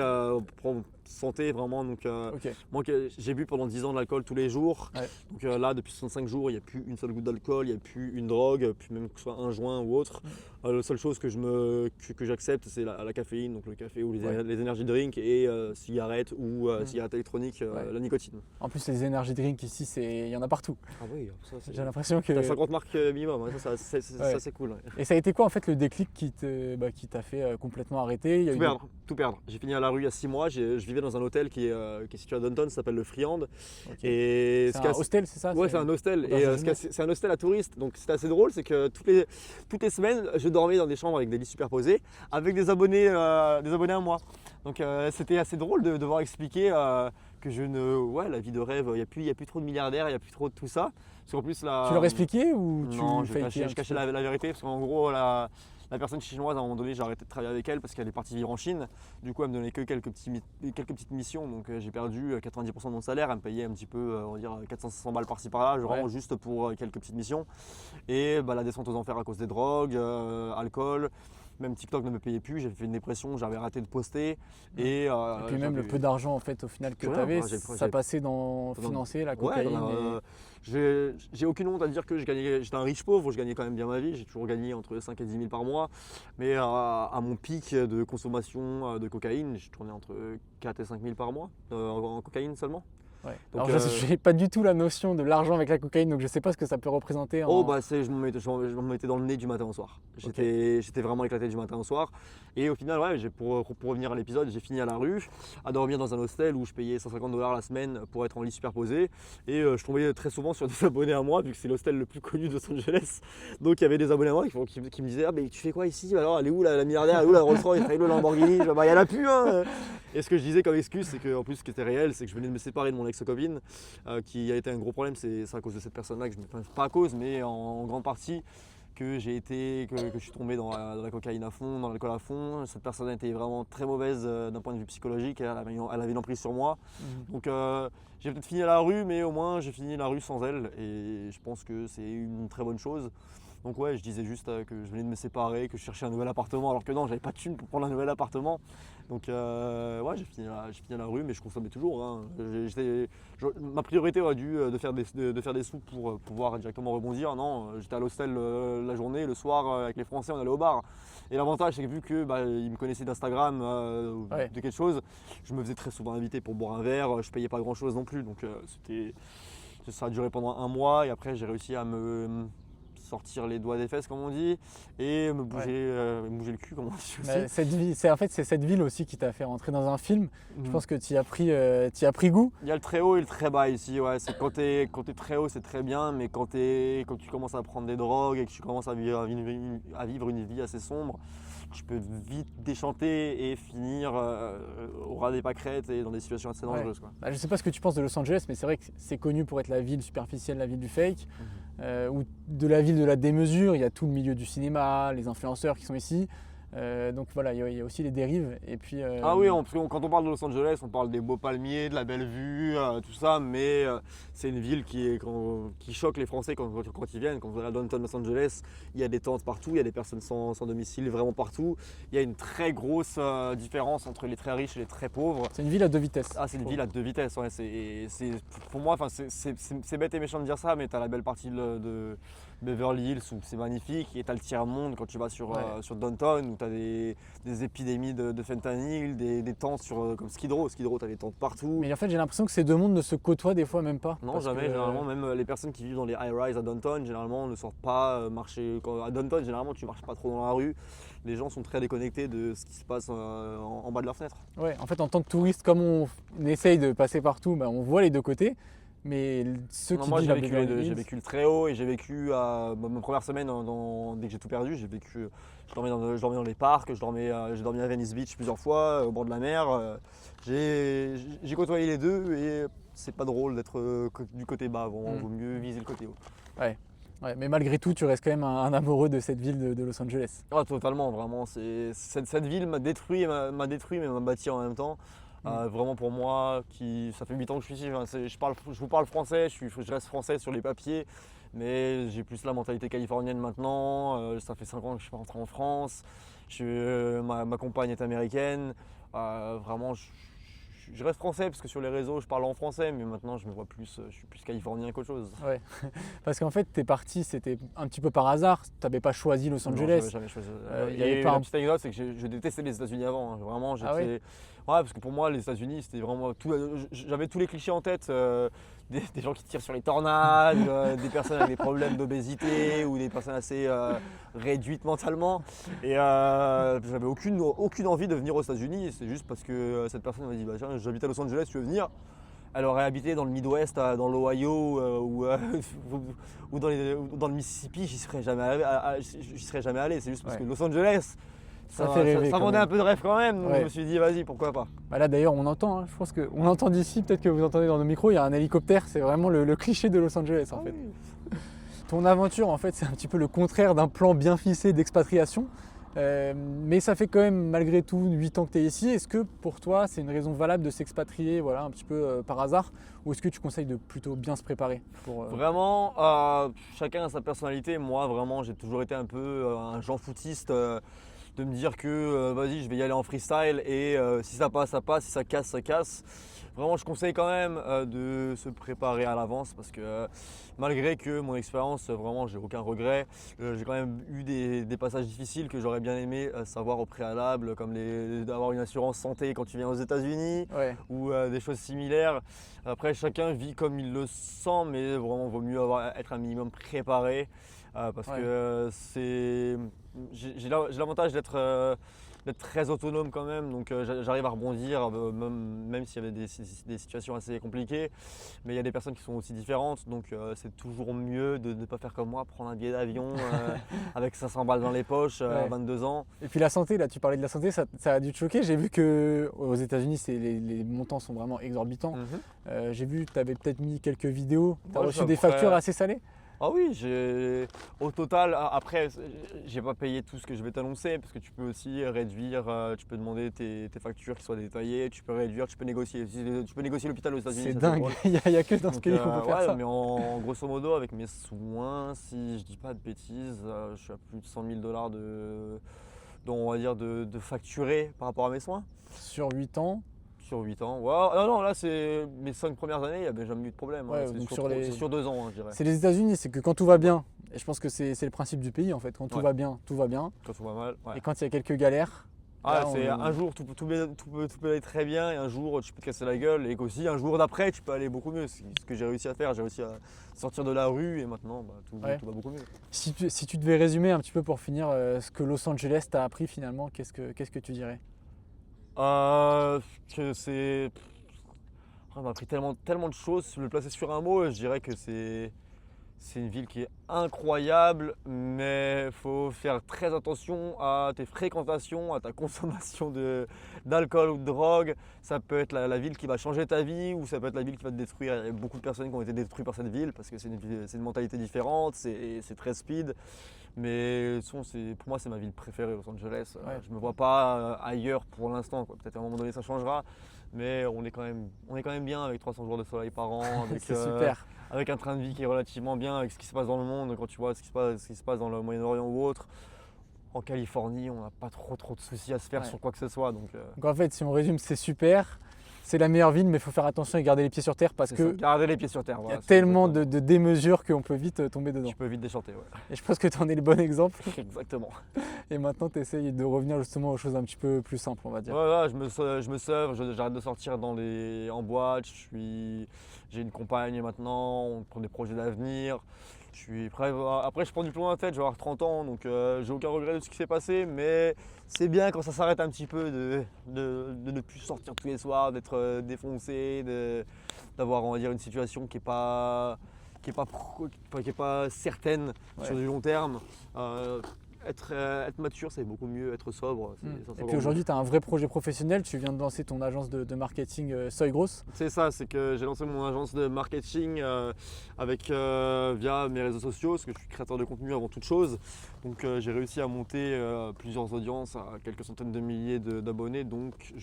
pour santé, vraiment. Donc, Ok. moi, j'ai bu pendant 10 ans de l'alcool tous les jours. Ouais. Donc là, depuis 65 jours, il n'y a plus une seule goutte d'alcool, il n'y a plus une drogue, plus même que ce soit un joint ou autre. La seule chose que j'accepte, c'est la caféine, donc le café ou Ouais. les energy drinks et cigarettes ou cigarettes électroniques, Ouais. la nicotine. En plus, les energy drinks ici, il y en a partout. Ah oui, ça c'est... J'ai l'impression que. T'as 50 marques minimum, hein, ça Ouais. c'est cool. Ouais. Et ça a été quoi en fait le déclic qui t'a fait complètement arrêter? Il y a eu Tout perdre. J'ai fini à la rue il y a 6 mois, je vivais dans un hôtel qui est situé à Downton, ça s'appelle le Friand. Ok. Et C'est un hostel, c'est ça? Ouais, c'est un hostel. Auberge Et de jeunesse. c'est un hostel à touristes. Donc c'était assez drôle, c'est que toutes les semaines, je dormais dans des chambres avec des lits superposés, avec des abonnés à moi. Donc c'était assez drôle de devoir expliquer que la vie de rêve, il n'y a plus trop de milliardaires, il n'y a plus trop de tout ça. Parce qu'en plus, Tu leur expliquais ou tu non, fakais un je petit cachais peu? la vérité parce qu'en gros, la personne chinoise, à un moment donné, j'ai arrêté de travailler avec elle parce qu'elle est partie vivre en Chine. Du coup, elle me donnait que quelques petites missions. Donc, j'ai perdu 90% de mon salaire. Elle me payait un petit peu, on va dire 400-500 balles par-ci par-là, vraiment Ouais. juste pour quelques petites missions. Et la descente aux enfers à cause des drogues, alcool. Même TikTok ne me payait plus, j'avais fait une dépression, j'avais arrêté de poster. Et Et puis même le peu d'argent en fait au final que Plus tu rien, avais, moi, ça passait dans financer la Ouais, cocaïne. j'ai aucune honte à dire que j'étais un riche pauvre, je gagnais quand même bien ma vie, j'ai toujours gagné entre 5 et 10 000 par mois, mais à mon pic de consommation de cocaïne, j'ai tourné entre 4 et 5 000 par mois en cocaïne seulement. Ouais. Donc, Alors je n'ai pas du tout la notion de l'argent avec la cocaïne, donc je ne sais pas ce que ça peut représenter. Je m'en mettais dans le nez du matin au soir. J'étais vraiment éclaté du matin au soir. Et au final, ouais, pour revenir à l'épisode, j'ai fini à la rue, à dormir dans un hostel où je payais 150 $ la semaine pour être en lit superposé. Et je tombais très souvent sur des abonnés à moi, vu que c'est l'hostel le plus connu de Los Angeles. Donc il y avait des abonnés à moi qui me disaient ah, mais tu fais quoi ici? Alors, elle est où la milliardaire? Elle est où la Rolls-Royce? Elle est où le Lamborghini? Il y en a plus, hein. Et ce que je disais comme excuse, c'est qu'en plus, ce qui était réel, c'est que je venais de me séparer de mon ex-copine, qui a été un gros problème. C'est à cause de cette personne-là pas à cause, mais en grande partie, que je suis tombé dans la cocaïne à fond, dans l'alcool à fond. Cette personne était vraiment très mauvaise d'un point de vue psychologique. Elle avait une emprise sur moi. Donc j'ai peut-être fini à la rue, mais au moins j'ai fini la rue sans elle. Et je pense que c'est une très bonne chose. Donc ouais, je disais juste que je venais de me séparer, que je cherchais un nouvel appartement, alors que non, j'avais pas de thune pour prendre un nouvel appartement. Donc ouais, j'ai fini à la rue, mais je consommais toujours, hein. Ma priorité aurait dû de faire des sous pour pouvoir directement rebondir. Non, j'étais à l'hostel la journée, le soir avec les Français, on allait au bar. Et l'avantage, c'est que vu qu'ils me connaissaient d'Instagram, Ouais. de quelque chose, je me faisais très souvent inviter pour boire un verre. Je payais pas grand chose non plus, donc ça a duré pendant un mois. Et après, j'ai réussi à me sortir les doigts des fesses comme on dit et me bouger le cul comme on dit aussi. Mais c'est cette ville aussi qui t'a fait rentrer dans un film. Je pense que tu y as pris goût. Il y a le très haut et le très bas ici, ouais. C'est quand t'es très haut c'est très bien, mais quand tu commences à prendre des drogues et que tu commences à vivre une vie assez sombre, tu peux vite déchanter et finir au ras des pâquerettes et dans des situations assez dangereuses, quoi. Je ne sais pas ce que tu penses de Los Angeles, mais c'est vrai que c'est connu pour être la ville superficielle, la ville du fake, ou de la ville de la démesure. Il y a tout le milieu du cinéma, les influenceurs qui sont ici. Donc voilà, il y a aussi les dérives. Et puis, Ah oui, parce que quand on parle de Los Angeles, on parle des beaux palmiers, de la belle vue, tout ça, mais c'est une ville qui choque les Français quand ils viennent. Quand vous allez à Downtown Los Angeles, il y a des tentes partout, il y a des personnes sans domicile vraiment partout. Il y a une très grosse différence entre les très riches et les très pauvres. c'est une ville à deux vitesses. Ah, c'est une ville à deux vitesses, ouais. Pour moi, c'est bête et méchant de dire ça, mais tu as la belle partie de Beverly Hills où c'est magnifique, et tu as le tiers-monde quand tu vas sur Downtown où tu as des épidémies de fentanyl, des tentes comme Skid Row. Skid Row, tu as des tentes partout. Mais en fait, j'ai l'impression que ces deux mondes ne se côtoient des fois même pas. Non, Parce jamais. que, Généralement, même les personnes qui vivent dans les high-rise à Downtown, généralement, ne sortent pas marcher. À Downtown, généralement, tu marches pas trop dans la rue. Les gens sont très déconnectés de ce qui se passe en bas de leur fenêtre. Ouais, en fait, en tant que touriste, comme on essaye de passer partout, on voit les deux côtés. Mais ceux Non, qui moi disent j'ai la vécu les Beverly deux, j'ai Hills, vécu le très haut et j'ai vécu ma première semaine dès que j'ai tout perdu, je dormais dans les parcs, j'ai dormi à Venice Beach plusieurs fois, au bord de la mer. J'ai côtoyé les deux et c'est pas drôle d'être du côté bas, vaut mieux viser le côté haut. ouais. Ouais, mais malgré tout, tu restes quand même un amoureux de cette ville de Los Angeles. Ah, totalement, vraiment. Cette ville m'a détruit, mais m'a bâti en même temps. Vraiment pour moi, ça fait 8 ans que je suis ici, je vous parle français, je reste français sur les papiers, mais j'ai plus la mentalité californienne maintenant. Ça fait 5 ans que je suis pas rentré en France. Ma compagne est américaine. Vraiment, je reste français parce que sur les réseaux je parle en français, mais maintenant je suis plus californien qu'autre chose. Ouais. Parce qu'en fait, t'es parti, c'était un petit peu par hasard. T'avais pas choisi Los Non, Angeles. j'avais jamais choisi. y avait Et pas la un- petite anecdote, c'est que je détestais les États-Unis avant, hein. Vraiment, Ah ouais ouais, parce que pour moi, les États-Unis, c'était vraiment tout. J'avais tous les clichés en tête, des gens qui tirent sur les tornades, des personnes avec des problèmes d'obésité ou des personnes assez réduites mentalement. Et j'avais aucune envie de venir aux États-Unis. C'est juste parce que cette personne m'a dit, bah, tiens, j'habite à Los Angeles, tu veux venir? Elle aurait habité dans le Midwest, dans l'Ohio ou dans le Mississippi, j'y serais jamais allé. C'est juste parce Ouais. que Los Angeles, Ça fait rêver ça quand vendait même. un peu de rêve quand même. Donc Ouais. je me suis dit, vas-y, pourquoi pas. Bah là d'ailleurs on entend, hein, je pense qu'on entend d'ici, peut-être que vous entendez dans nos micros, il y a un hélicoptère, c'est vraiment le cliché de Los Angeles en fait. Ton aventure en fait c'est un petit peu le contraire d'un plan bien ficelé d'expatriation, mais ça fait quand même malgré tout 8 ans que tu es ici. Est-ce que pour toi c'est une raison valable de s'expatrier voilà, un petit peu par hasard, ou est-ce que tu conseilles de plutôt bien se préparer pour, Vraiment, chacun a sa personnalité. Moi, vraiment, j'ai toujours été un peu un Jean footiste. De me dire que vas-y, je vais y aller en freestyle et si ça passe, ça passe, si ça casse, ça casse. Vraiment, je conseille quand même de se préparer à l'avance parce que malgré que mon expérience, vraiment, j'ai aucun regret. J'ai quand même eu des passages difficiles que j'aurais bien aimé savoir au préalable, comme d'avoir une assurance santé quand tu viens aux États-Unis Ouais, ou des choses similaires. Après, chacun vit comme il le sent, mais vraiment, vaut mieux être un minimum préparé parce Ouais. que j'ai l'avantage d'être très autonome quand même, donc j'arrive à rebondir même s'il y avait des situations assez compliquées. Mais il y a des personnes qui sont aussi différentes, donc c'est toujours mieux de ne pas faire comme moi, prendre un billet d'avion avec 500 balles dans les poches à Ouais. 22 ans. et puis la santé, là tu parlais de la santé, ça a dû te choquer. J'ai vu que aux États-Unis les montants sont vraiment exorbitants. J'ai vu que tu avais peut-être mis quelques vidéos, tu as Moi, reçu j'ai des à peu près- factures assez salées. Ah oui, au total, après, j'ai pas payé tout ce que je vais t'annoncer parce que tu peux aussi réduire, tu peux demander tes factures qui soient détaillées, tu peux réduire, tu peux négocier. Tu peux négocier l'hôpital aux États-Unis. C'est ça, dingue, drôle. il n'y a que dans ce Donc, pays qu'on peut faire ouais, ça. mais en grosso modo, avec mes soins, si je dis pas de bêtises, je suis à plus de 100 000 dollars on va dire de facturé par rapport à mes soins. Sur 8 ans, Sur 8 ans. Ouais, non, là, c'est mes 5 premières années, il n'y avait jamais eu de problème. Ouais, C'est donc c'est sur 2 ans, hein, je dirais. c'est les États-Unis, c'est que quand tout va bien, et je pense que c'est le principe du pays en fait, quand tout Ouais. va bien, tout va bien. Quand on va mal. Ouais. Et quand il y a quelques galères, Ah, là, c'est on- un jour tout peut aller très bien et un jour tu peux te casser la gueule et qu'aussi un jour d'après tu peux aller beaucoup mieux. C'est ce que j'ai réussi à faire. J'ai réussi à sortir de la rue et maintenant tout Ouais. va beaucoup mieux. si tu devais résumer un petit peu pour finir ce que Los Angeles t'a appris finalement, qu'est-ce que tu dirais? Que c'est. On m'a appris tellement de choses. Si je le placer sur un mot, je dirais que c'est une ville qui est incroyable, mais il faut faire très attention à tes fréquentations, à ta consommation d'alcool ou de drogue. Ça peut être la ville qui va changer ta vie ou ça peut être la ville qui va te détruire. Il y a beaucoup de personnes qui ont été détruites par cette ville parce que c'est une mentalité différente, c'est très speed. Mais pour moi, c'est ma ville préférée, Los Angeles. Ouais. Je ne me vois pas ailleurs pour l'instant, quoi. Peut-être à un moment donné, ça changera. Mais on est quand même bien avec 300 jours de soleil par an, avec, C'est super. avec un train de vie qui est relativement bien, avec ce qui se passe dans le monde, quand tu vois ce qui se passe dans le Moyen-Orient ou autre. En Californie, on n'a pas trop de soucis à se faire Ouais. sur quoi que ce soit. Donc c'est que ça. Garder les pieds sur terre. il y Voilà, a c'est tellement exactement. de démesures qu'on peut vite tomber dedans. Tu peux vite déchanter, ouais. Et je pense que tu en es le bon exemple. Exactement. Et maintenant, tu essayes de revenir justement aux choses un petit peu plus simples, on va dire. Ouais, je me sauve, j'arrête de sortir en boîte, j'ai une compagne maintenant, on prend des projets d'avenir. Je suis prêt, après je prends du plomb dans la tête, je vais avoir 30 ans, donc j'ai aucun regret de ce qui s'est passé, mais c'est bien quand ça s'arrête un petit peu de ne plus sortir tous les soirs, d'être défoncé, d'avoir, on va dire, une situation qui est pas certaine sur du long terme. Être mature, c'est beaucoup mieux. Être sobre, ça Et s'entend puis aujourd'hui, tu as un vrai projet professionnel. Tu viens de lancer ton agence de marketing Soy Grosse. C'est ça, c'est que j'ai lancé mon agence de marketing via mes réseaux sociaux, parce que je suis créateur de contenu avant toute chose. Donc j'ai réussi à monter plusieurs audiences à quelques centaines de milliers d'abonnés. Donc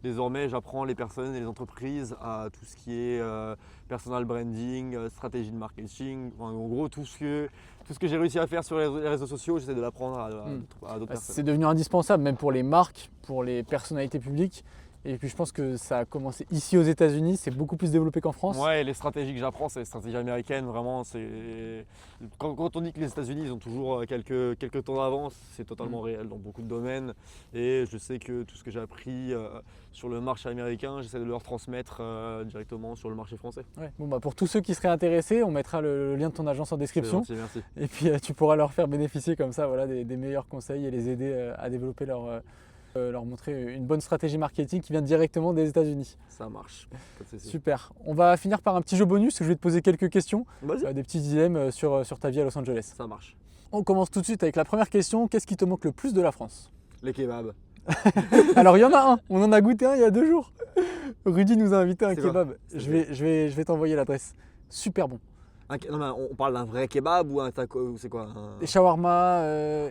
désormais, j'apprends les personnes et les entreprises à tout ce qui est personal branding, stratégie de marketing, en gros tout ce que j'ai réussi à faire sur les réseaux sociaux, j'essaie de l'apprendre à d'autres personnes. C'est devenu indispensable, même pour les marques, pour les personnalités publiques. Et puis je pense que ça a commencé ici aux États-Unis, c'est beaucoup plus développé qu'en France. Ouais, les stratégies que j'apprends, c'est les stratégies américaines, vraiment. Quand on dit que les États-Unis ils ont toujours quelques temps d'avance, c'est totalement réel dans beaucoup de domaines. Et je sais que tout ce que j'ai appris sur le marché américain, j'essaie de le transmettre directement sur le marché français. Ouais. Bon, bah pour tous ceux qui seraient intéressés, on mettra le lien de ton agence en description. C'est gentil, merci. Et puis tu pourras leur faire bénéficier comme ça voilà, des meilleurs conseils et les aider à développer leur montrer une bonne stratégie marketing qui vient directement des États-Unis. Ça marche. Super. On va finir par un petit jeu bonus. Je vais te poser quelques questions, Vas-y. des petits dilemmes sur ta vie à Los Angeles. Ça marche. On commence tout de suite avec la première question. Qu'est-ce qui te manque le plus de la France? Les kebabs. Alors il y en a un. On en a goûté un il y a 2 jours. Rudy nous a invité à un C'est quoi? kebab. Je vais t'envoyer l'adresse. Super bon. Non, mais on parle d'un vrai kebab ou un taco? C'est quoi? Des shawarma.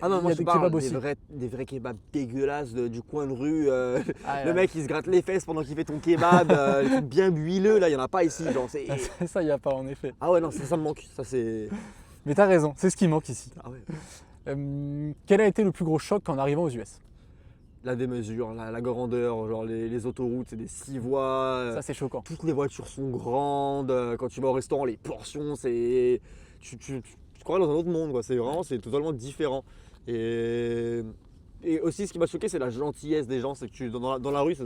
Ah non, il y moi a je des parle kebabs aussi. des vrais kebabs dégueulasses du coin de rue. Ah, Le mec il se gratte les fesses pendant qu'il fait ton kebab, les trucs bien huileux, là il n'y en a pas ici. Genre, Ça, il n'y a pas en effet. Ah ouais, non, ça me manque. Ça c'est. Mais t'as raison, c'est ce qui manque ici. Ah ouais. Quel a été le plus gros choc en arrivant aux US? La démesure, la grandeur, genre les autoroutes, c'est des 6 voies. Ça, c'est choquant. Toutes les voitures sont grandes. Quand tu vas au restaurant, les portions, c'est. Tu crois dans un autre monde, quoi. C'est totalement différent. Et aussi, ce qui m'a choqué, c'est la gentillesse des gens. C'est que dans la rue, tu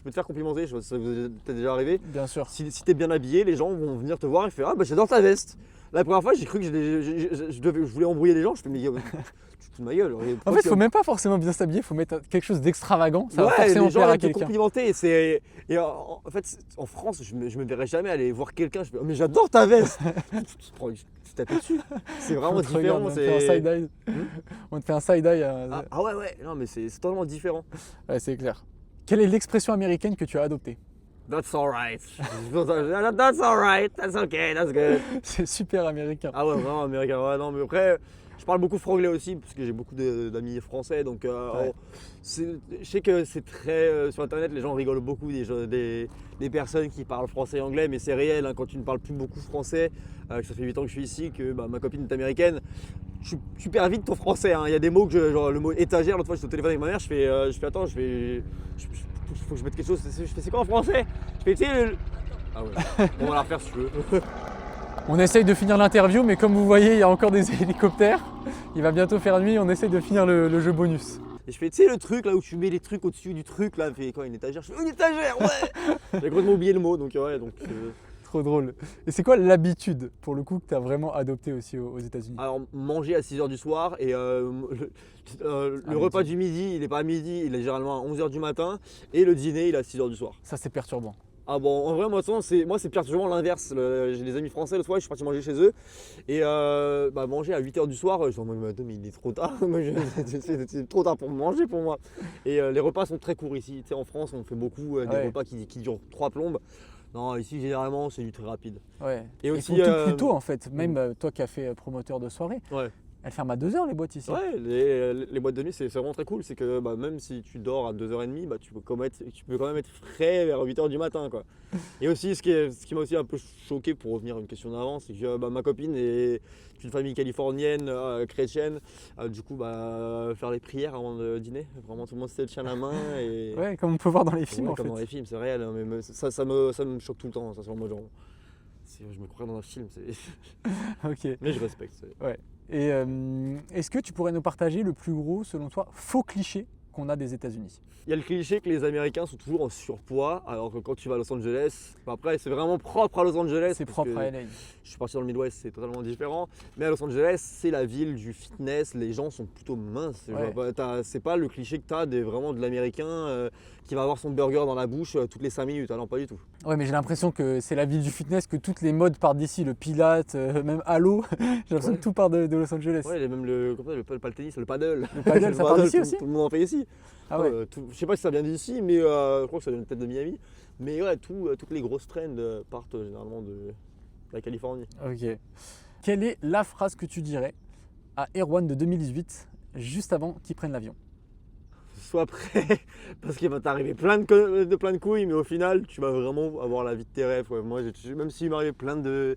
peux te faire complimenter. Je sais pas si ça vous est déjà arrivé. Bien sûr. Si tu es bien habillé, les gens vont venir te voir et faire ah bah j'adore ta veste. La première fois, j'ai cru que je voulais embrouiller les gens. Je fais mais tu te fous de ma gueule. En fait, il faut même pas forcément bien s'habiller, il faut mettre quelque chose d'extravagant. Ça va Ouais, forcément les gens plaire à aiment te quelqu'un. complimenter. Et en fait, en France, je me verrais jamais aller voir quelqu'un. Je fais, oh, mais j'adore ta veste. Tu tapes dessus. C'est vraiment On te regarde, différent. on te fait un side-eye. On te fait un side-eye. Ah ouais, non, mais c'est totalement différent. Ouais, c'est clair. Quelle est l'expression américaine que tu as adoptée? That's alright. That's alright. That's okay. That's good. C'est super américain. Ah ouais, vraiment américain. Ouais, non, mais après, je parle beaucoup franglais aussi parce que j'ai beaucoup d'amis français. Donc, Ouais. je sais que c'est très. Sur internet, les gens rigolent beaucoup des personnes qui parlent français et anglais, mais c'est réel. Hein, quand tu ne parles plus beaucoup français, que ça fait 8 ans que je suis ici, que ma copine est américaine, tu perds vite ton français. Hein. Il y a des mots genre le mot étagère. L'autre fois, j'étais au téléphone avec ma mère, je fais attends, faut que je mette quelque chose. Je fais c'est quoi en français? Je fais tu sais Ah ouais. On va la refaire si tu veux. On essaye de finir l'interview, mais comme vous voyez, il y a encore des hélicoptères. Il va bientôt faire nuit, on essaye de finir le jeu bonus. Et je fais, tu sais, le truc là où tu mets les trucs au-dessus du truc là, fait quoi, une étagère? Je fais, une étagère, ouais. J'ai complètement oublié le mot, donc ouais, donc. Trop drôle. Et c'est quoi l'habitude, pour le coup, que tu as vraiment adopté aussi aux États-Unis? Alors, manger à 6h du soir et le repas du midi, il n'est pas à midi, il est généralement à 11h du matin et le dîner, il est à 6h du soir. Ça, c'est perturbant. Ah bon, en vrai, moi c'est perturbant l'inverse. J'ai des amis français le soir, je suis parti manger chez eux. Et manger à 8h du soir, je me dis, mais attends, mais il est trop tard. C'est trop tard pour manger pour moi. Et les repas sont très courts ici. Tu sais, en France, on fait beaucoup des repas qui durent 3 plombes. Non, ici, généralement, c'est du très rapide. Ouais. Et aussi, ils font tout plus tôt en fait. Même toi qui as fait promoteur de soirée, Ouais. elles ferment à 2h les boîtes ici. Ouais, les boîtes de nuit, c'est vraiment très cool. C'est que même si tu dors à 2h30, tu peux quand même être frais vers 8h du matin, quoi. Et aussi, ce qui m'a aussi un peu choqué, pour revenir à une question d'avant, c'est que ma copine est une famille californienne, chrétienne. Du coup, faire les prières avant de dîner, vraiment tout le monde se tient la main. Et... Ouais, comme on peut voir dans les films Ouais, en comme fait. dans les films, c'est réel. Hein, mais ça me choque tout le temps. Ça, c'est en mode genre, je me crois dans un film. Ok. Mais je respecte. Ouais. Et est-ce que tu pourrais nous partager le plus gros, selon toi, faux cliché qu'on a des États-Unis. Il y a le cliché que les Américains sont toujours en surpoids, alors que quand tu vas à Los Angeles, après c'est vraiment propre à Los Angeles. C'est parce propre que à LA. Je suis parti dans le Midwest, c'est totalement différent. Mais à Los Angeles, c'est la ville du fitness, les gens sont plutôt minces. Ouais. C'est pas le cliché que tu as vraiment de l'Américain qui va avoir son burger dans la bouche toutes les 5 minutes. Ah non, pas du tout. Ouais, mais j'ai l'impression que c'est la ville du fitness, que toutes les modes partent d'ici, le Pilates, même Halo. J'ai l'impression que tout part de Los Angeles. Ouais, il y a même pas le tennis, le paddle. Le paddle, ça part d'ici aussi tout le monde en fait ici. Ah ouais. Je sais pas si ça vient d'ici, mais je crois que ça vient peut-être de Miami. Mais ouais, toutes les grosses trends partent généralement de la Californie. Ok. Quelle est la phrase que tu dirais à Erwan de 2018, juste avant qu'il prenne l'avion? Sois prêt, parce qu'il va t'arriver plein de couilles, mais au final, tu vas vraiment avoir la vie de tes rêves. Ouais. Moi, même s'il m'arrivait plein de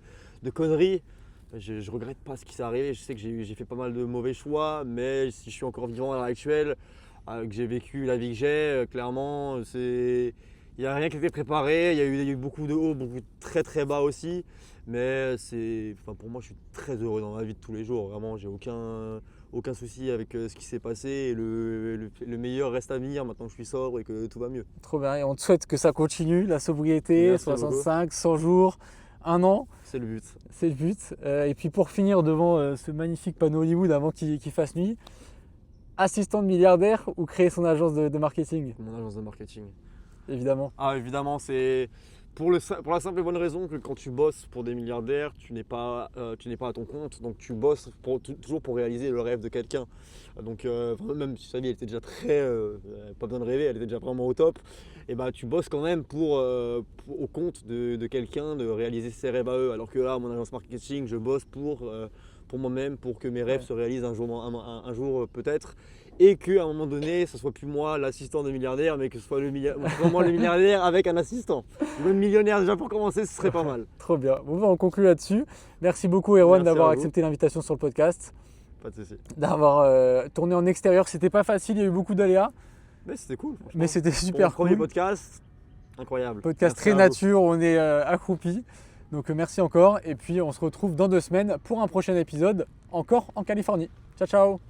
conneries, je regrette pas ce qui s'est arrivé. Je sais que j'ai fait pas mal de mauvais choix, mais si je suis encore vivant à l'heure actuelle, que j'ai vécu la vie que j'ai, clairement, il n'y a rien qui était préparé. Il y a eu beaucoup de hauts, beaucoup de très très bas aussi. Mais pour moi, je suis très heureux dans ma vie de tous les jours. Vraiment, j'ai aucun souci avec ce qui s'est passé. Et le meilleur reste à venir maintenant que je suis sobre et que tout va mieux. Trop bien, et on te souhaite que ça continue, la sobriété, Merci 65, 100 jours, 1 an. C'est le but. C'est le but. Et puis pour finir devant ce magnifique panneau Hollywood avant qu'il fasse nuit, assistant de milliardaire ou créer son agence de marketing? Mon agence de marketing. Évidemment. Ah, évidemment, c'est pour la simple et bonne raison que quand tu bosses pour des milliardaires, tu n'es pas à ton compte, donc tu bosses toujours pour réaliser le rêve de quelqu'un. Donc même si sa vie elle était déjà pas besoin de rêver, elle était déjà vraiment au top, et bah tu bosses quand même au compte de quelqu'un de réaliser ses rêves à eux. Alors que là, mon agence marketing, je bosse pour moi-même, pour que mes rêves se réalisent un jour peut-être. Et qu'à un moment donné, ce soit plus moi l'assistant de milliardaire, mais que ce soit vraiment le milliardaire avec un assistant. Même millionnaire déjà pour commencer, ce serait pas mal. Trop bien. Bon, on conclut là-dessus. Merci beaucoup Erwan Merci d'avoir à vous. accepté l'invitation sur le podcast, Pas de soucis. d'avoir tourné en extérieur. C'était pas facile, il y a eu beaucoup d'aléas, Mais c'était cool. franchement. mais c'était Pour super mon premier cool. podcast, incroyable. Podcast Merci très à vous. nature, on est accroupis. Donc merci encore. Et puis on se retrouve dans 2 semaines pour un prochain épisode, encore en Californie. Ciao, ciao!